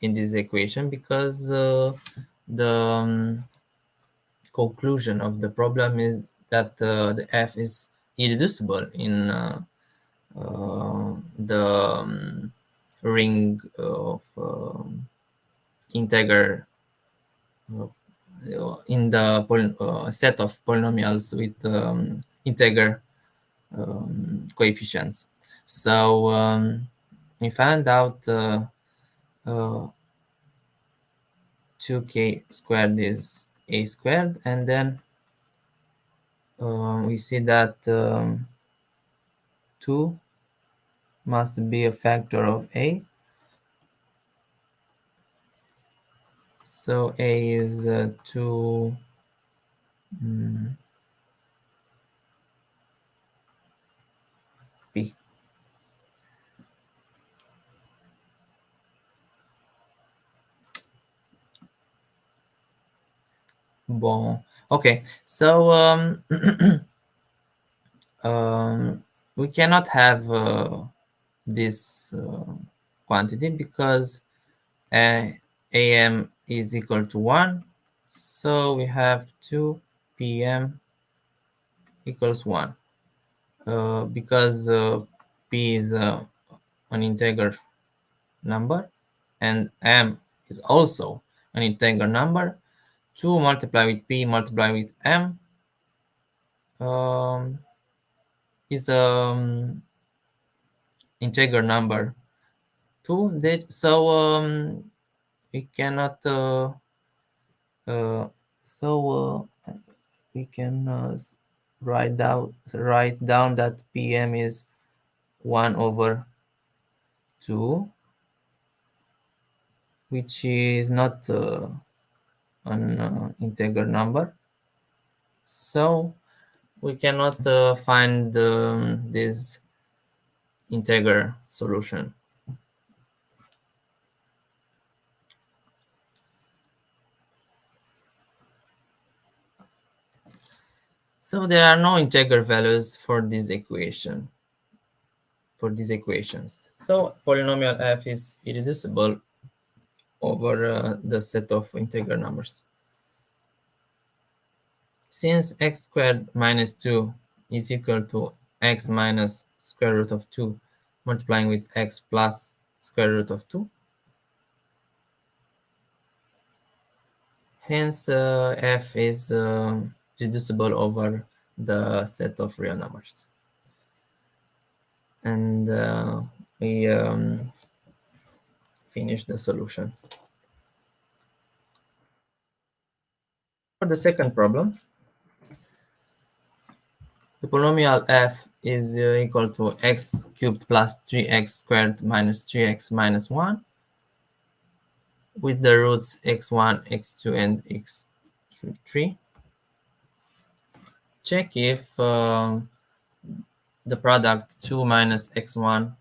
in this equation, because the conclusion of the problem is that the f is irreducible in the ring of integer in the set of polynomials with integer coefficients. So we found out 2k squared is a squared, and then we see that 2 must be a factor of a. So a is 2 p. Bon. Okay, so we cannot have this quantity because am is equal to 1, so we have 2 pm equals 1, because p is an integer number and m is also an integer number. 2 multiplied with p multiplied with m is integer number too. So we cannot so we can write down that pm is 1 over 2, which is not an integer number. So we cannot find this integer solution. So there are no integer values for this equation, for these equations. So polynomial f is irreducible over the set of integer numbers. Since x squared minus 2 is equal to x minus square root of 2 multiplying with x plus square root of 2, hence f is reducible over the set of real numbers. And we finish the solution. For the second problem, the polynomial f is equal to x cubed plus 3x squared minus 3x minus 1 with the roots x1, x2, and x3. Check if the product 2 minus x1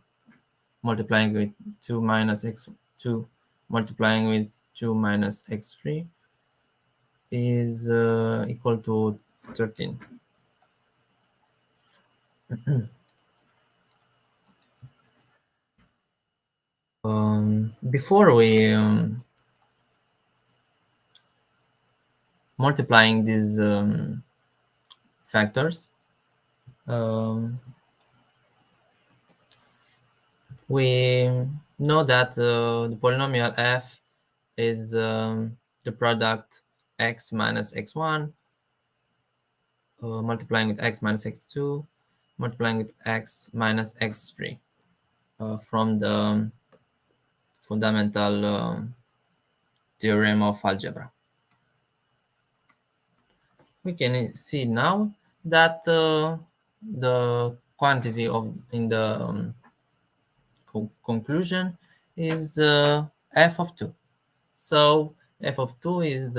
multiplying with 2 minus x2 multiplying with 2 minus x3 is equal to 13. Before we multiplying these factors, um, we know that the polynomial f is the product x minus x1 multiplying with x minus x2 multiplying with x minus x3 from the fundamental theorem of algebra. We can see now that the quantity of in the conclusion is f of 2. So f of 2 is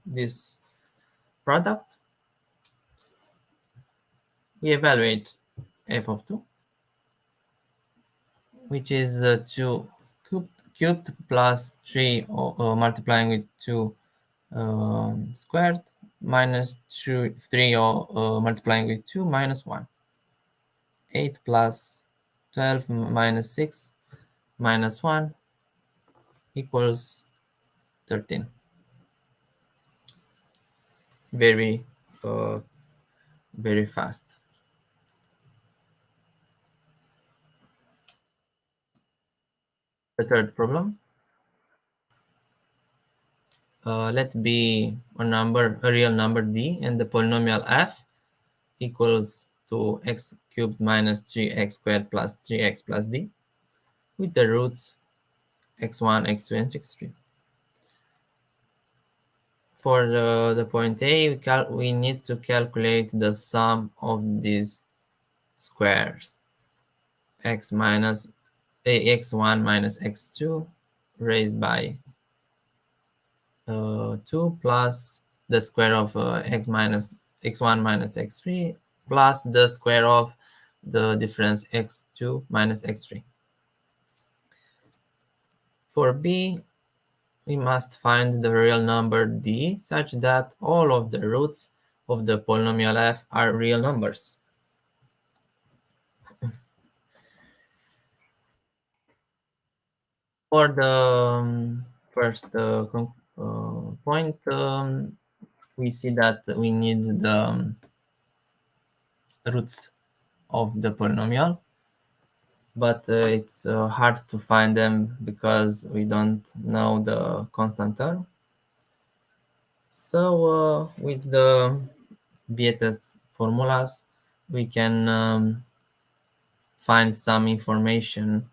this product. We evaluate f of 2, which is 2 cubed plus 3 multiplying with 2 squared minus 3 multiplying with 2 minus 1. 8 plus 12 minus 6 minus 1 equals 13. Very, very fast. The third problem. Let be a real number d, and the polynomial f equals to x cubed minus 3x squared plus 3x plus d with the roots x1, x2, and x3. For the point A, we need to calculate the sum of these squares. X1 minus x2 raised by 2 plus the square of x1 minus x3 plus the square of the difference x2 minus x3. For B, we must find the real number d such that all of the roots of the polynomial f are real numbers. For the first point, we see that we need the roots of the polynomial, but it's hard to find them because we don't know the constant term. So with the Vieta's formulas, we can find some information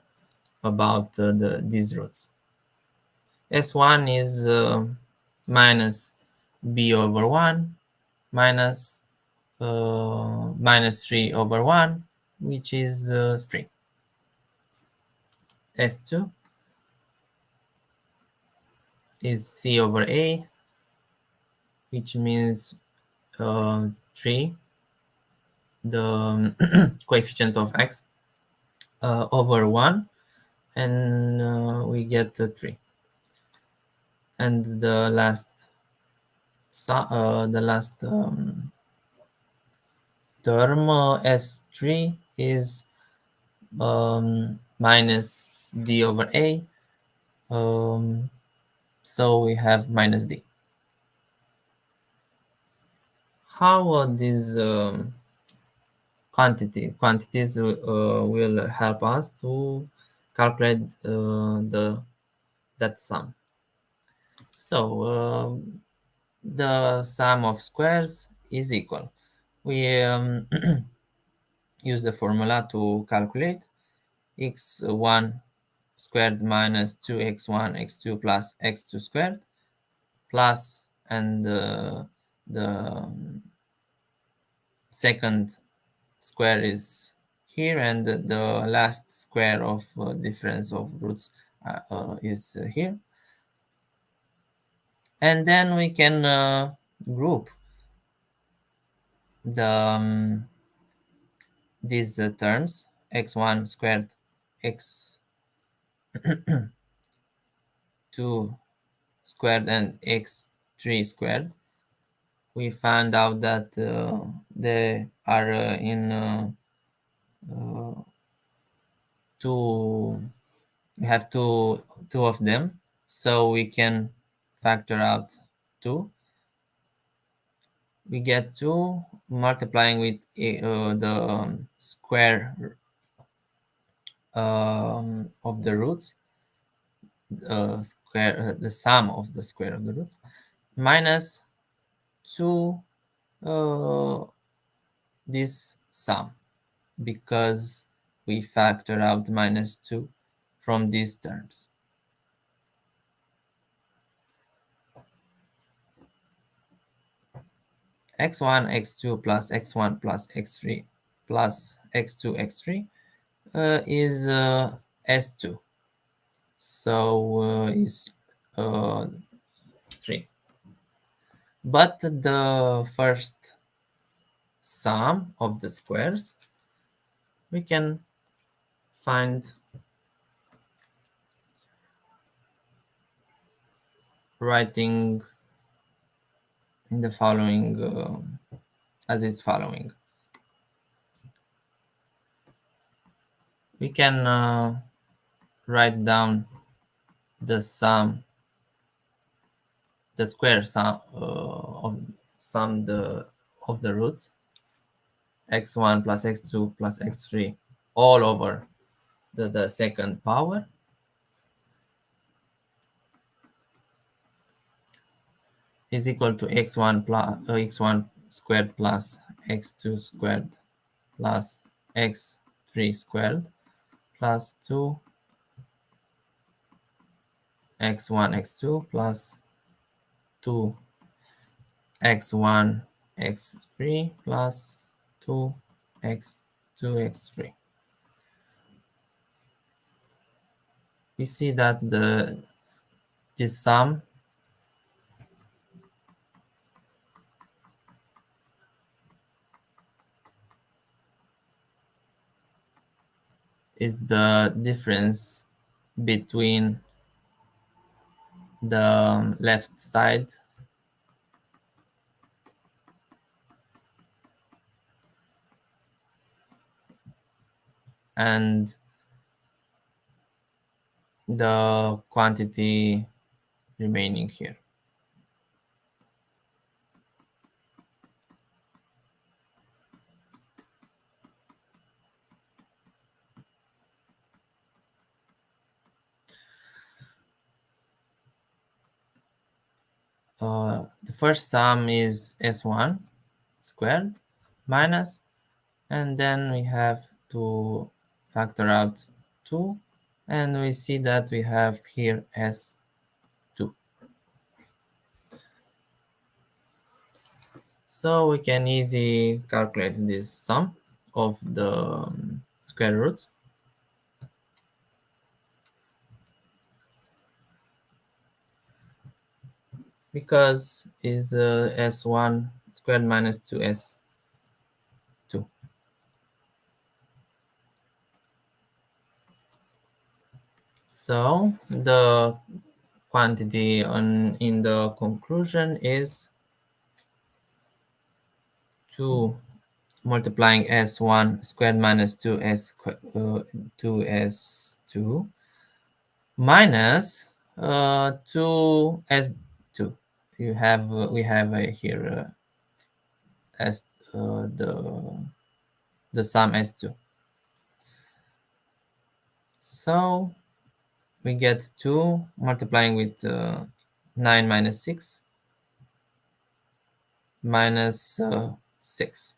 about these roots. S1 is minus b over 1 minus minus 3 over 1, which is 3. S2 is C over A, which means 3, the coefficient of x, over 1, and we get 3. And the last term, S3, is minus d over a. So we have minus d. How these quantities will help us to calculate that sum? So the sum of squares is equal. We use the formula to calculate x1 squared minus 2x1 x2 plus x2 squared, plus, and the second square is here, and the last square of difference of roots is here. And then we can group these terms, x1 squared, x2 squared, and x3 squared. We found out that they are in two. We have two of them, so we can factor out 2. We get 2 multiplying with the square of the roots, the sum of the square of the roots, minus 2 uh, this sum, because we factor out minus 2 from these terms. x1 x2 plus x1 plus x3 plus x2 x3 is s2, so is 3. But the first sum of the squares we can find writing in the following as is following. We can write down the sum, the square sum of the roots, x1 plus x2 plus x3 all over the second power, is equal to x1 plus x1 squared plus x2 squared plus x3 squared plus 2 x1 x2 plus 2 x1 x3 plus 2 x2 x3. We see that this sum is the difference between the left side and the quantity remaining here. The first sum is s1 squared minus, and then we have to factor out 2, and we see that we have here s2. So we can easily calculate this sum of the square roots. because is s1 squared minus 2s2. So the quantity in the conclusion is 2 multiplying s1 squared minus 2s2 minus 2s2. We have here as the sum s2. So we get 2 multiplying with 9 minus 6 minus 6,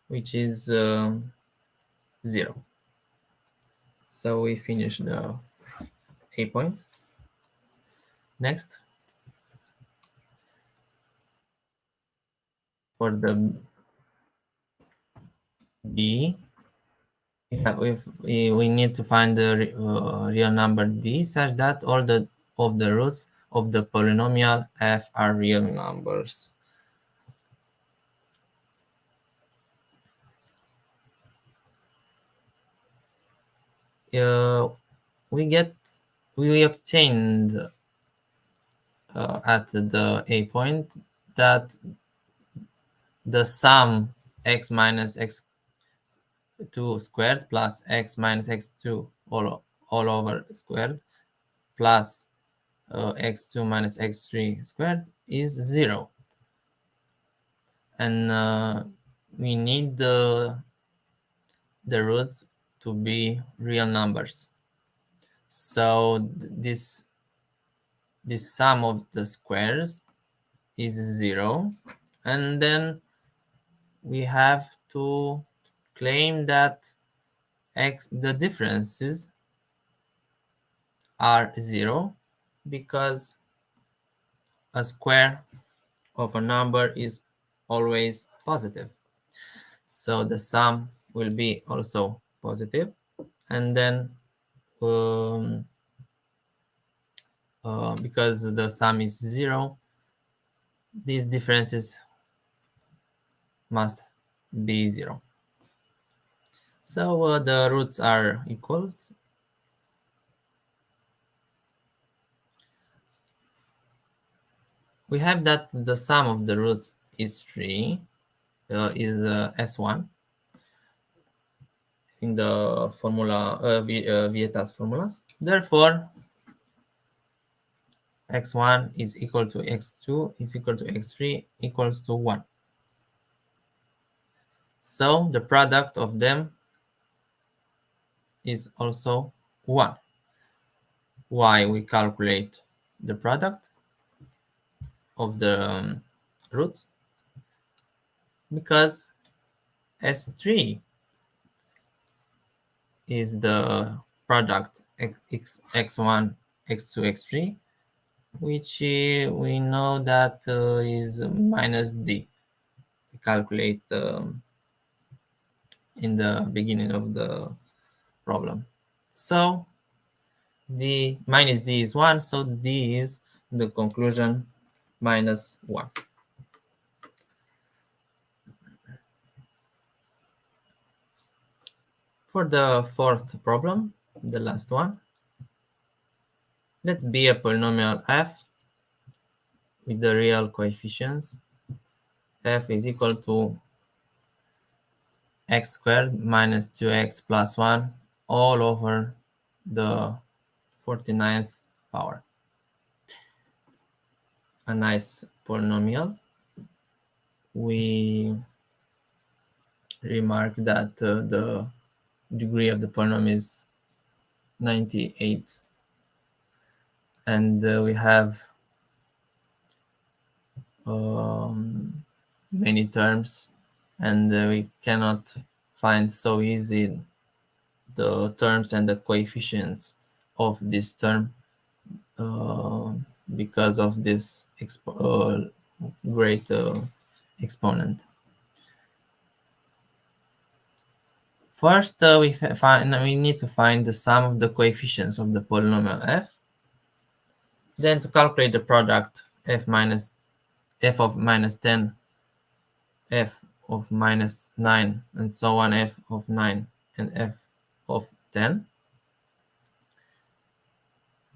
which is 0. So we finish the A point. Next, for the B, we need to find the real number D such that all of the roots of the polynomial f are real numbers. Uh, we obtained at the A point that the sum x minus x2 squared plus x minus x2 all over squared plus x2 minus x3 squared is 0. And we need the roots to be real numbers. So this sum of the squares is 0. And then we have to claim that the differences are 0 because a square of a number is always positive. So the sum will be also positive. And then um, because the sum is 0, these differences must be 0. So the roots are equal. We have that the sum of the roots is 3, is S1 in the formula, Vieta's formulas. Therefore, x1 is equal to x2 is equal to x3 equals to 1. So the product of them is also 1. Why we calculate the product of the roots? Because S3 is the product x1, x2, x3, which we know that is minus d. We calculate in the beginning of the problem. So d minus d is 1, so d is the conclusion minus 1. For the fourth problem, the last one, let be a polynomial f with the real coefficients. F is equal to x squared minus 2x plus 1 all over the 49th power. A nice polynomial. We remark that the degree of the polynomial is 98, and we have many terms, and we cannot find so easy the terms and the coefficients of this term because of this great exponent. First, we need to find the sum of the coefficients of the polynomial f. Then to calculate the product f minus f of minus 10, f of minus 9, and so on, f of 9 and f of 10.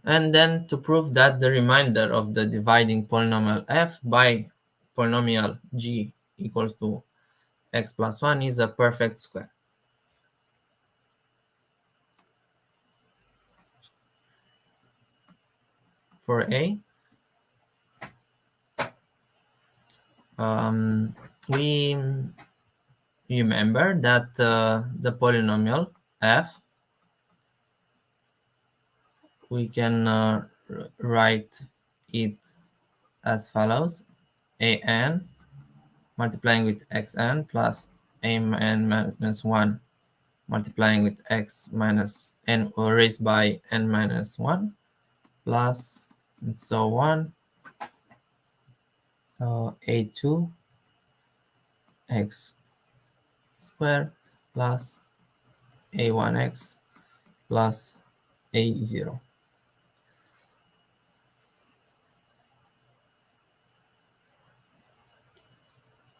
And then to prove that the remainder of the dividing polynomial f by polynomial g equals to x plus 1 is a perfect square. For a, we remember that the polynomial f, we can write it as follows: an multiplying with xn plus n minus 1 multiplying with x minus n or raised by n minus 1 plus and so on, a2 x squared plus a1x plus a0.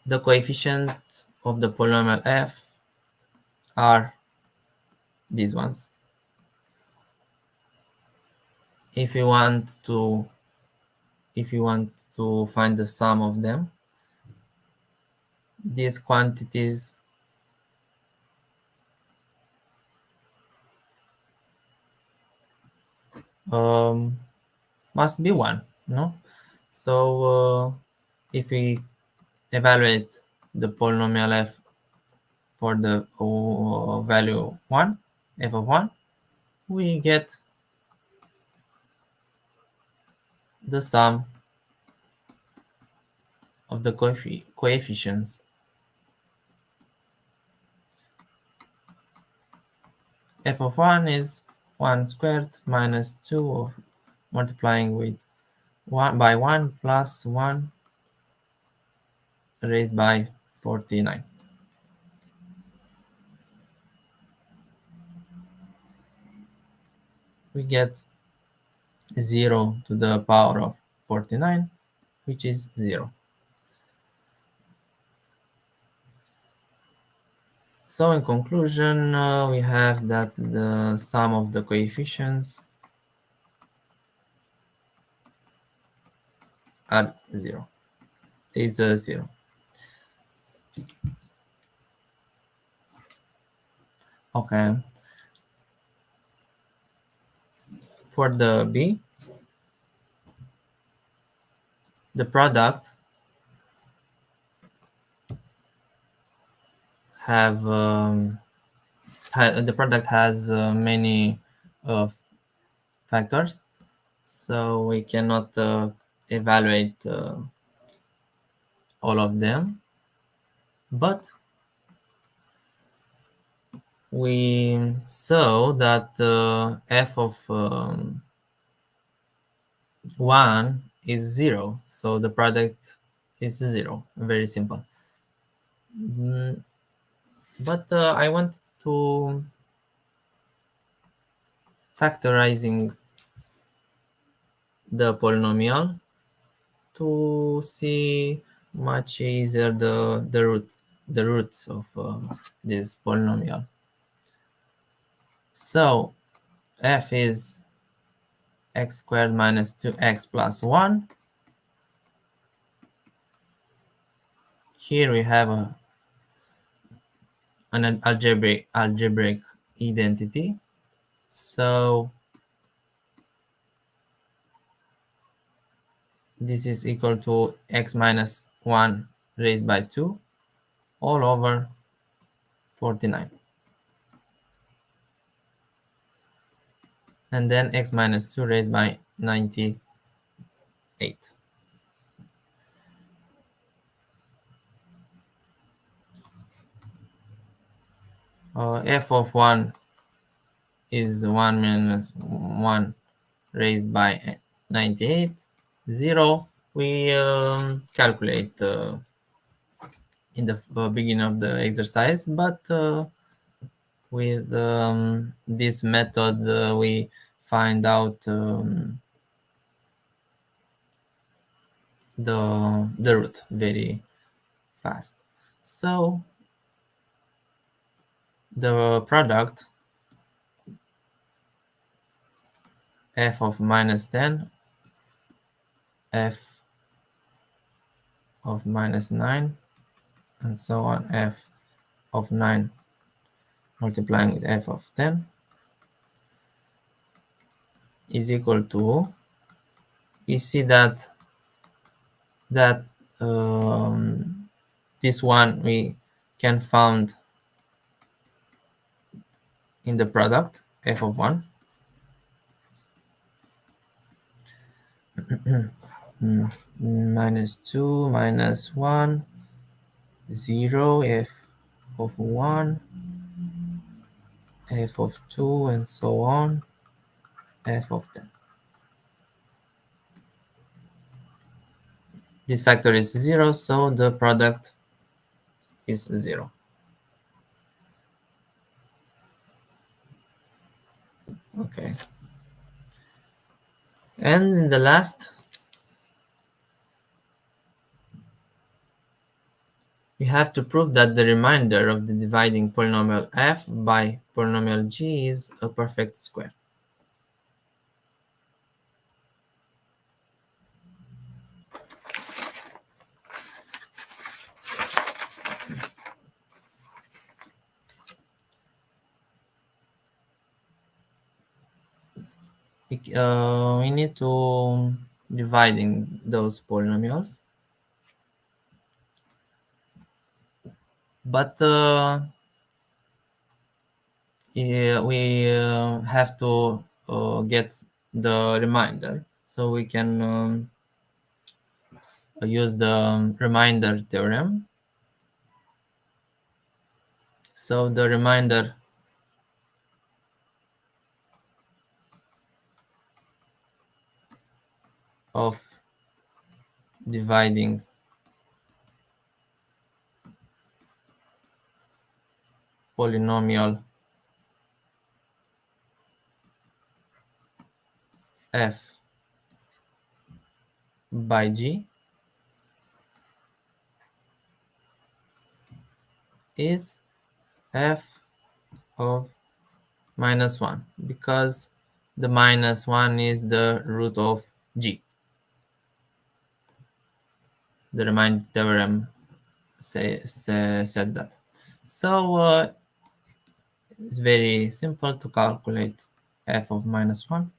The coefficients of the polynomial f are these ones. If you want to find the sum of them, these quantities must be 1, no? So if we evaluate the polynomial f for the value 1, f of 1, we get the sum of the coefficients. F of 1 is 1 squared minus 2 of multiplying with 1 by 1 plus 1 raised by 49. We get 0 to the power of 49, which is 0. So in conclusion, we have that the sum of the coefficients are 0. Is 0. Okay. For the B, the product have the product has many factors, so we cannot evaluate all of them, but we saw that f of 1 is 0, so the product is 0. Very simple. But I want to factorizing the polynomial to see much easier the roots of this polynomial. So f is x squared minus 2x plus 1. Here we have an algebraic identity. So this is equal to x minus 1 raised by 2 all over 49. And then x minus 2 raised by 98. F of 1 is 1 minus 1 raised by 98. 0, we calculate in the beginning of the exercise, but with this method we find out the root very fast. So the product f of minus 10, f of minus 9, and so on, f of 9 multiplying with f of 10 is equal to, you see that this one we can found in the product f of 1 minus 2 minus 1 0 f of 1 f of 2 and so on f of 10. This factor is 0, so the product is 0. Okay. And in the last, we have to prove that the remainder of the dividing polynomial f by polynomial g is a perfect square. We need to dividing those polynomials, but yeah, we have to get the remainder, so we can use the remainder theorem. So the remainder of dividing polynomial f by g is f of minus 1, because the minus 1 is the root of g. The remainder theorem said that. So it's very simple to calculate f of minus 1.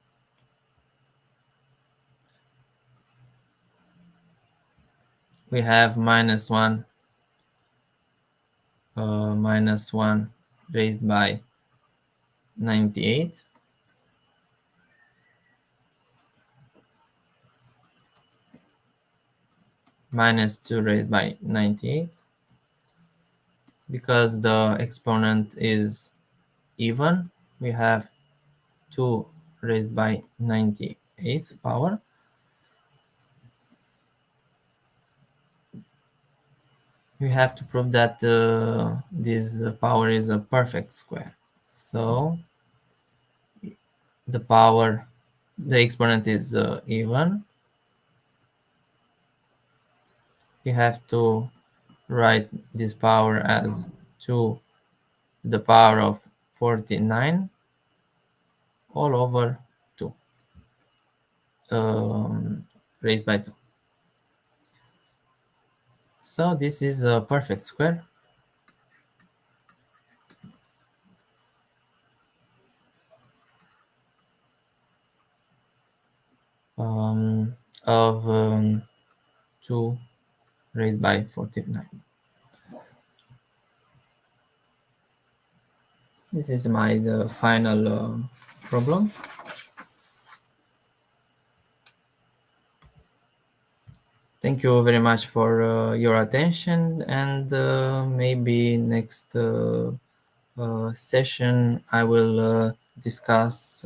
We have minus 1 raised by 98 minus 2 raised by 98. Because the exponent is even, we have 2 raised by 98th power. We have to prove that this power is a perfect square. So the exponent is even. We have to write this power as 2 to the power of 49 all over 2 raised by 2. So this is a perfect square. Of 2 raised by 49. This is the final problem. Thank you very much for your attention, and maybe next session I will discuss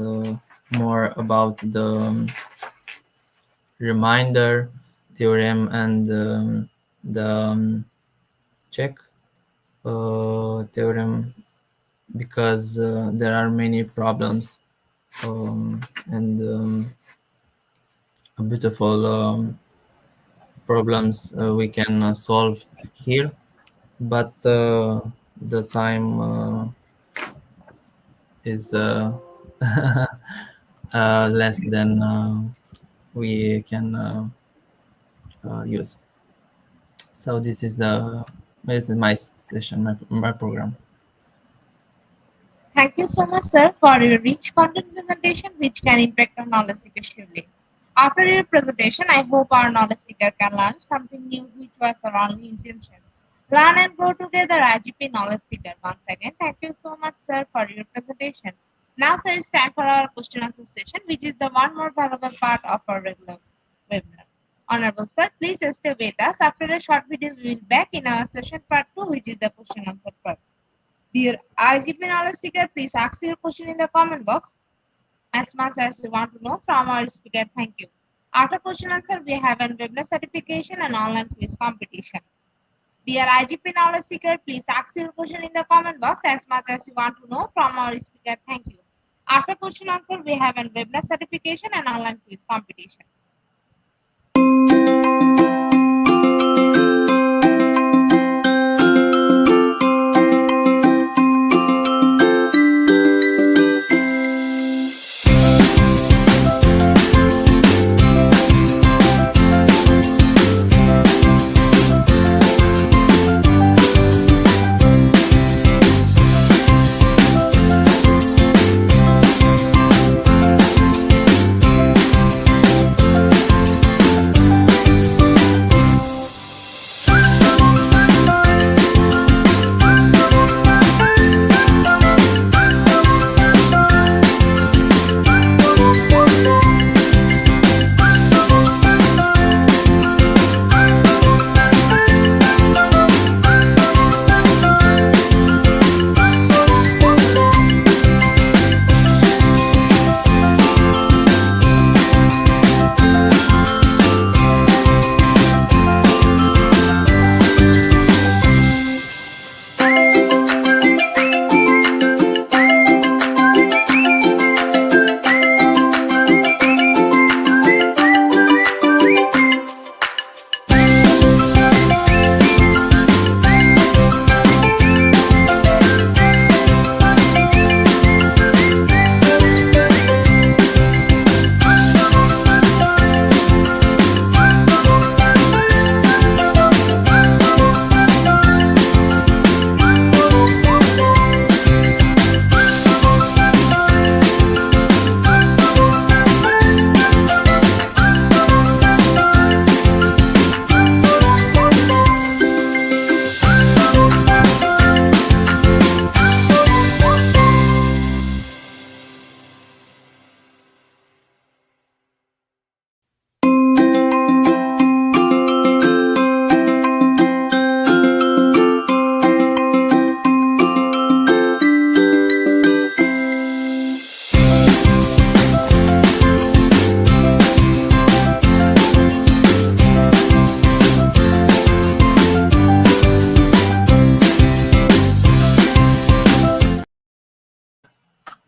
more about the remainder theorem and the check theorem, because there are many problems and a beautiful problems we can solve here, but the time is less than we can use. So this is my session, my program. Thank you so much, sir, for your rich content presentation, which can impact our knowledge seeker surely. After your presentation, I hope our knowledge seeker can learn something new, which was our only intention. Learn and grow together, IGP knowledge seeker. Once again, thank you so much, sir, for your presentation. Now, sir, it's time for our question answer session, which is the one more valuable part of our regular webinar. Honorable sir, please stay with us. After a short video, we will be back in our session part 2, which is the question answer part. Dear IGP knowledge seeker, please ask your question in the comment box as much as you want to know from our speaker. Thank you. After question answer, we have a webinar certification and online quiz competition. Dear IGP knowledge seeker, please ask your question in the comment box as much as you want to know from our speaker. Thank you. After question answer, we have a webinar certification and online quiz competition.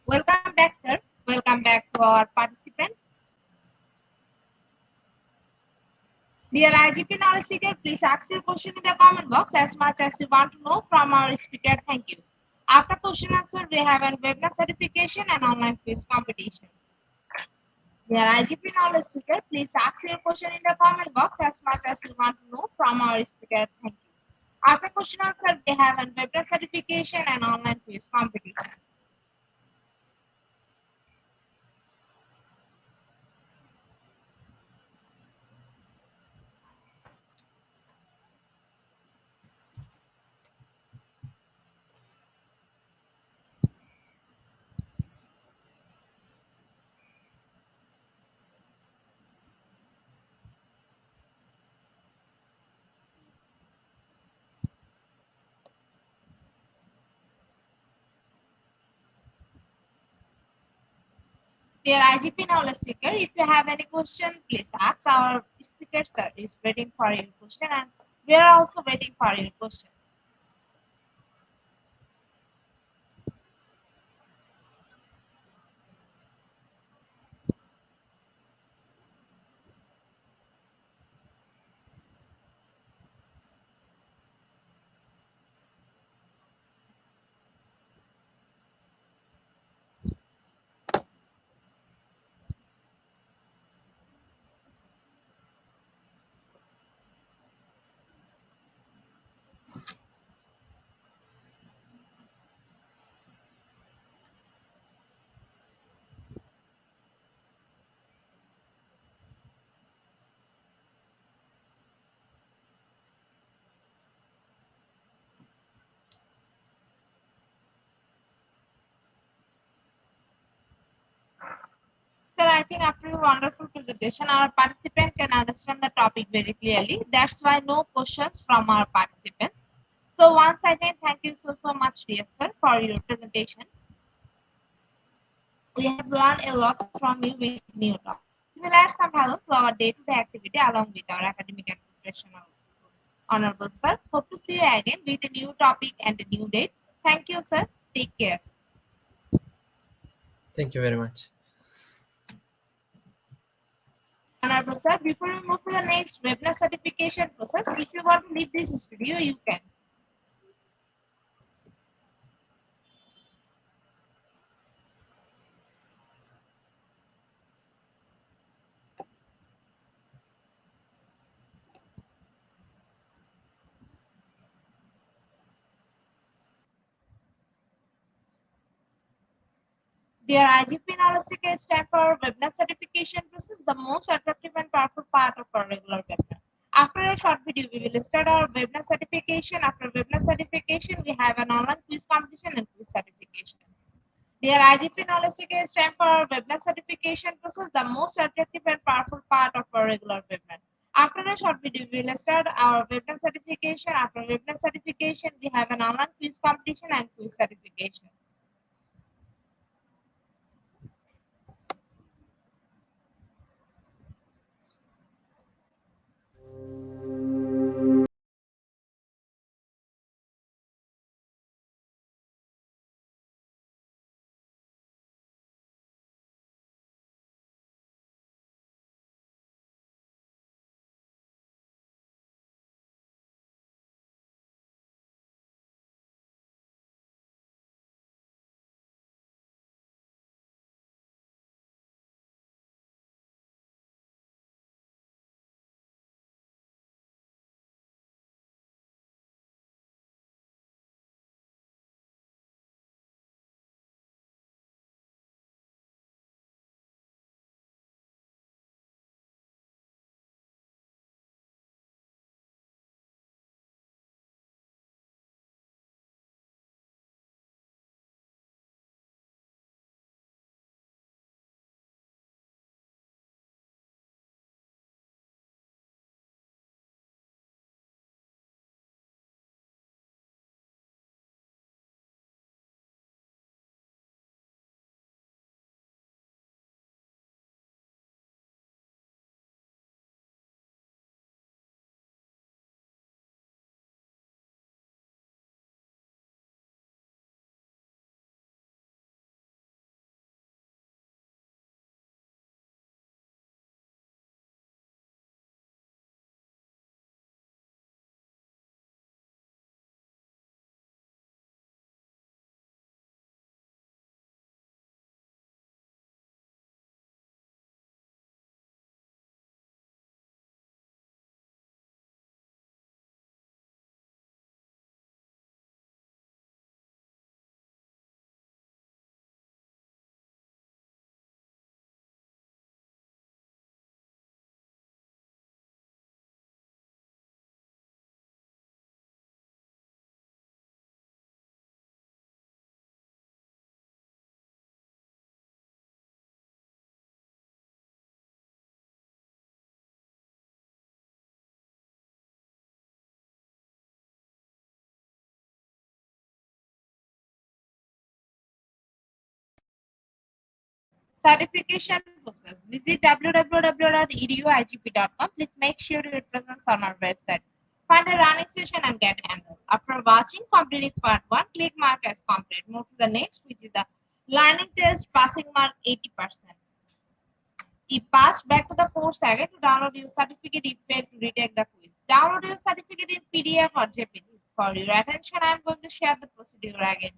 Welcome back, sir. Welcome back to our participant. Dear IGP knowledge seeker, please ask your question in the comment box as much as you want to know from our speaker. Thank you. After question answer, we have a webinar certification and online quiz competition. Dear IGP knowledge seeker, please ask your question in the comment box as much as you want to know from our speaker. Thank you. After question answer, we have a webinar certification and online quiz competition. Dear IGP knowledge seeker, if you have any question, please ask. Our speaker sir is waiting for your question and we are also waiting for your questions. Sir, I think after your wonderful presentation, our participant can understand the topic very clearly. That's why no questions from our participants. So once again, thank you so much, dear sir, for your presentation. We have learned a lot from you with new topics. We will add some value to our day-to-day activity along with our academic and professional. Honorable sir, hope to see you again with a new topic and a new date. Thank you, sir. Take care. Thank you very much. Honorable sir, before we move to the next webinar certification process, if you want to leave this studio, you can. Dear IGP analytic is time for our webinar certification process, the most attractive and powerful part of our regular webinar. After a short video, we will start our webinar certification. After webinar certification, we have an online quiz competition and quiz certification. Dear IGP analytic is time for our webinar certification process, the most attractive and powerful part of our regular webinar. After a short video, we will start our webinar certification. After webinar certification, we have an online quiz competition and quiz certification. Certification process. Visit www.eduigp.com. Please make sure your presence on our website. Find a running session and get enrolled. After watching completing part 1, click mark as complete. Move to the next, which is the learning test passing mark 80%. If passed, back to the course again to download your certificate if failed to retake the quiz. Download your certificate in PDF or JPG. For your attention, I am going to share the procedure again.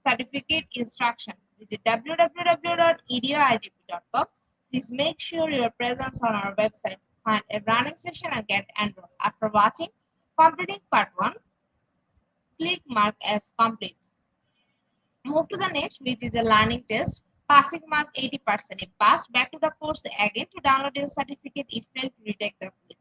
Certificate instruction. Visit www.eduigp.com. Please make sure your presence on our website. Find a running session and get enrolled. After watching, completing part 1, click mark as complete. Move to the next, which is a learning test. Passing mark 80%. If passed, back to the course again to download your certificate if failed to retake the quiz.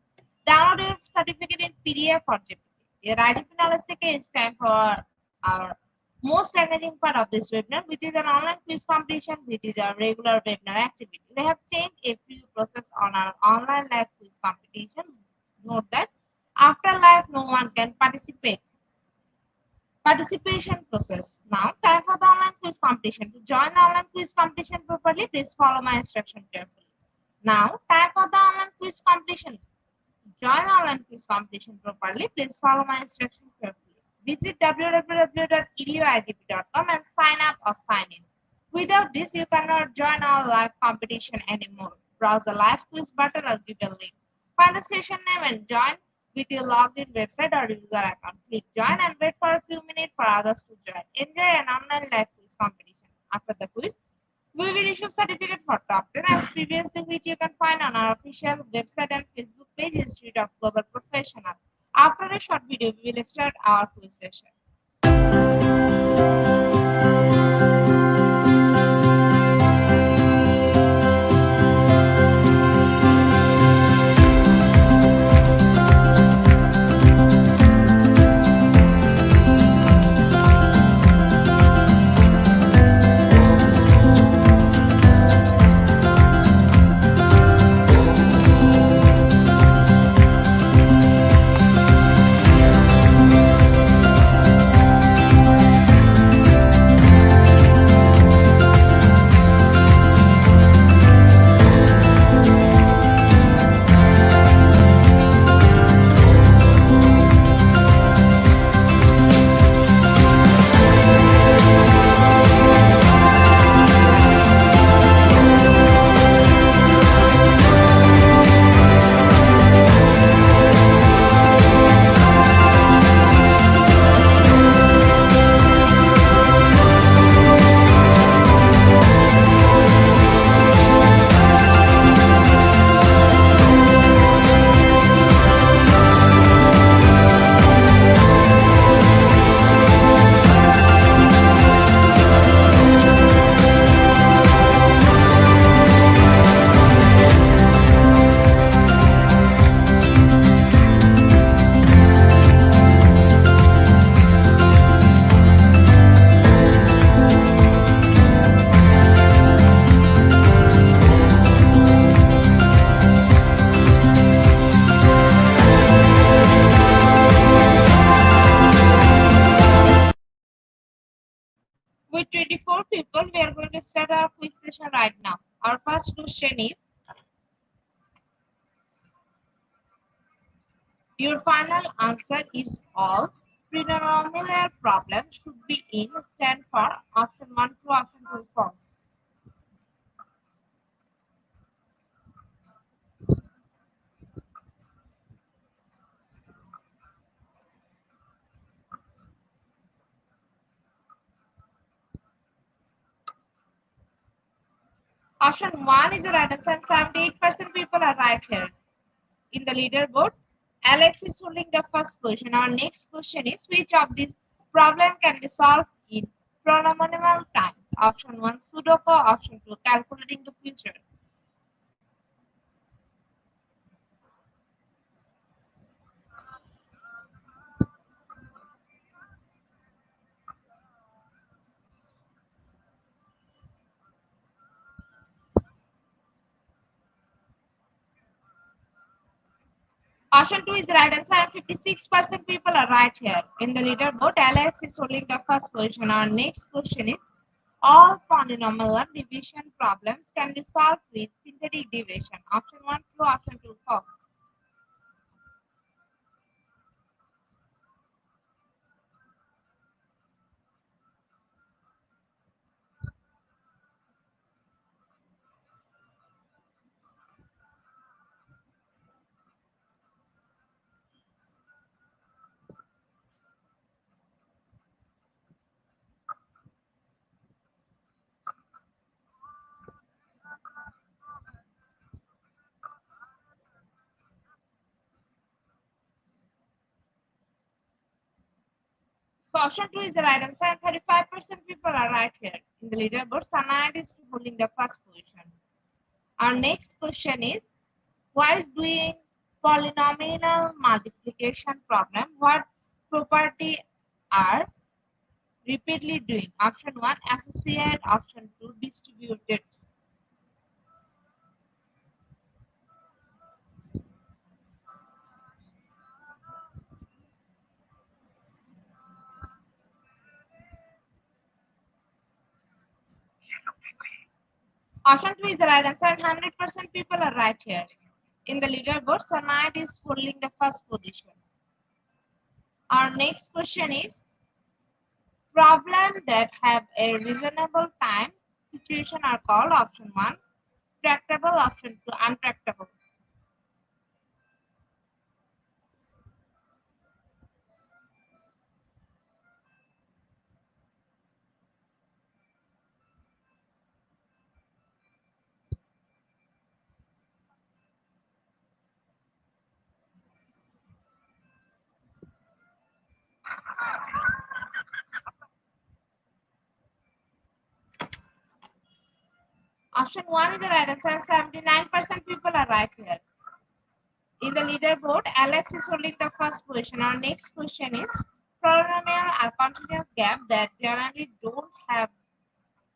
Download your certificate in PDF or JPG. Your IGP knowledge is time for our most engaging part of this webinar, which is an online quiz competition, which is a regular webinar activity. We have changed a few process on our online live quiz competition. Note that after live, no one can participate. Participation process. Now, time for the online quiz competition. To join the online quiz competition properly, please follow my instruction carefully. Now, time for the online quiz competition. Join online quiz competition properly, please follow my instructions carefully. Visit www.eduagp.com and sign up or sign in. Without this, you cannot join our live competition anymore. Browse the live quiz button or give a link. Find the session name and join with your logged in website or user account. Click join and wait for a few minutes for others to join. Enjoy an online live quiz competition. After the quiz, we will issue certificate for top 10 as previously, which you can find on our official website and Facebook page, Institute of Global Professionals. After a short video, we will start our quiz session. With 24 people, we are going to start our quiz session right now. Our first question is, your final answer is all polynomial problems should be in stand for option 1 to option 2 false. Option 1 is the right answer and 78% people are right here. In the leaderboard, Alex is holding the first position. Our next question is, which of these problem can be solved in polynomial times? Option 1 Sudoku, option 2 calculating the future. Option 2 is the right answer and 56% people are right here. In the leaderboard, Alex is holding the first position. Our next question is, all polynomial division problems can be solved with synthetic division. Option 1 true, option 2 false. So option 2 is the right answer and 35% people are right here. In the leaderboard, Sanayat is holding the first position. Our next question is, while doing polynomial multiplication problem, what property are repeatedly doing. Option 1, associate. Option 2, distributed. Option 2 is the right answer, and 100% people are right here. In the leaderboard, Sanayat is holding the first position. Our next question is problems that have a reasonable time situation are called option 1, tractable, option 2, untractable. Option 1 is the right answer. 79% people are right here. In the leaderboard, Alex is holding the first position. Our next question is polynomial are continuous gap that generally don't have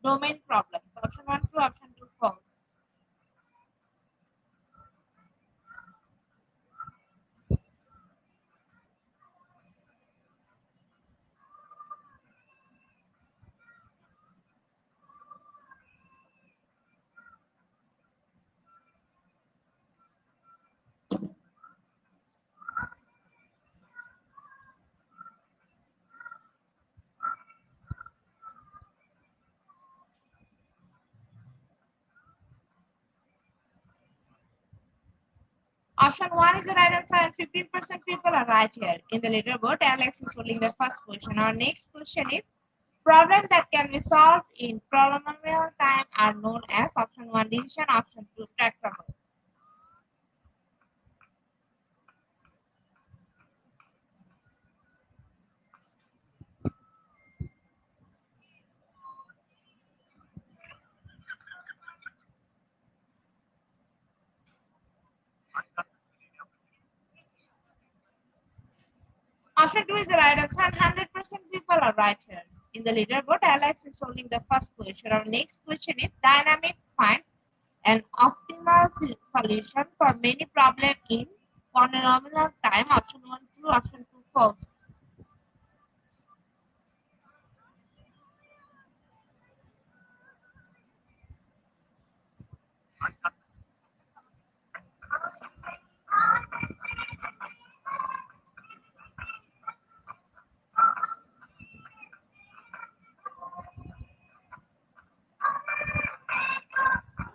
domain problems. Option 1 true, option 2 false. Option 1 is the right answer and 15% people are right here. In the leaderboard, Alex is holding the first position. Our next question is problems that can be solved in polynomial time are known as option 1 division, option 2 tractable. Option 2 is the right answer and 100% people are right here. In the leaderboard, Alex is holding the first position. Our next question is dynamic finds an optimal solution for many problems in polynomial time. Option 1 true, option 2 false.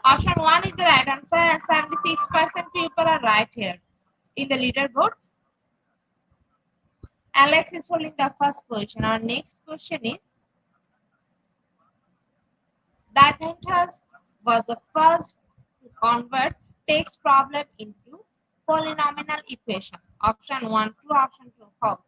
Option 1 is the right answer and 76% people are right here. In the leaderboard, Alex is holding the first position. Our next question is Diamantus was the first to convert text problem into polynomial equations. Option 1 true, option 2 false.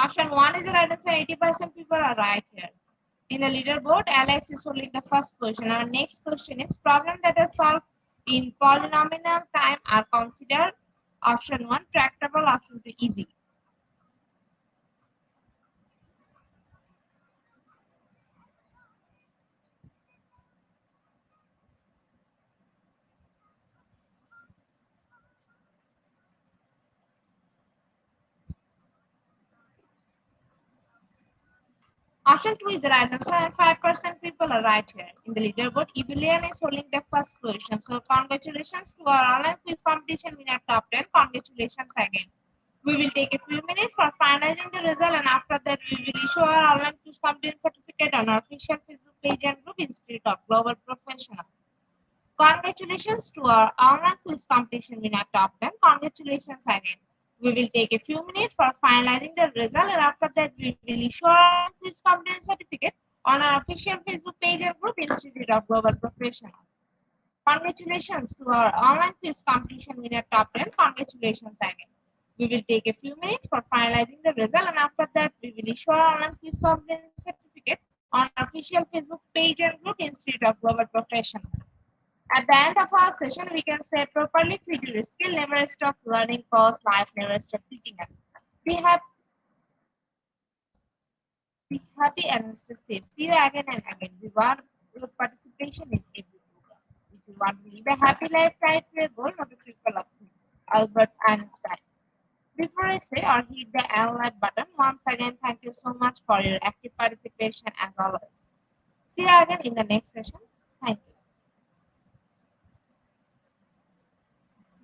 Option 1 is the right answer. 80% people are right here. In the leaderboard, Alex is holding the first position. Our next question is problems that are solved in polynomial time are considered option 1 tractable, option 2 easy. Option 2 is the right answer and 5% people are right here. In the leaderboard, Ebilian is holding the first position. So congratulations to our online quiz competition winner top 10. Congratulations again. We will take a few minutes for finalizing the result and after that we will issue our online quiz competition certificate on our official Facebook page and group Institute of Global Professional. Congratulations to our online quiz competition winner top 10. Congratulations again. We will take a few minutes for finalizing the result and after that we will issue our quiz competence certificate on our official Facebook page and group, Institute of Global Professionals. Congratulations to our online quiz competition winner top 10. Congratulations again. We will take a few minutes for finalizing the result, and after that we will issue our online quiz competence certificate on our official Facebook page and group, Institute of Global Professionals. At the end of our session, we can say properly create your skill, never stop learning, cause life never stop teaching us. Be happy, be happy and stay safe. See you again and again. We want your participation in every program. If you want to live a happy life, try to a goal, not a critical of me. Albert Einstein. Before I say or hit the end like button, once again, thank you so much for your active participation as always. See you again in the next session.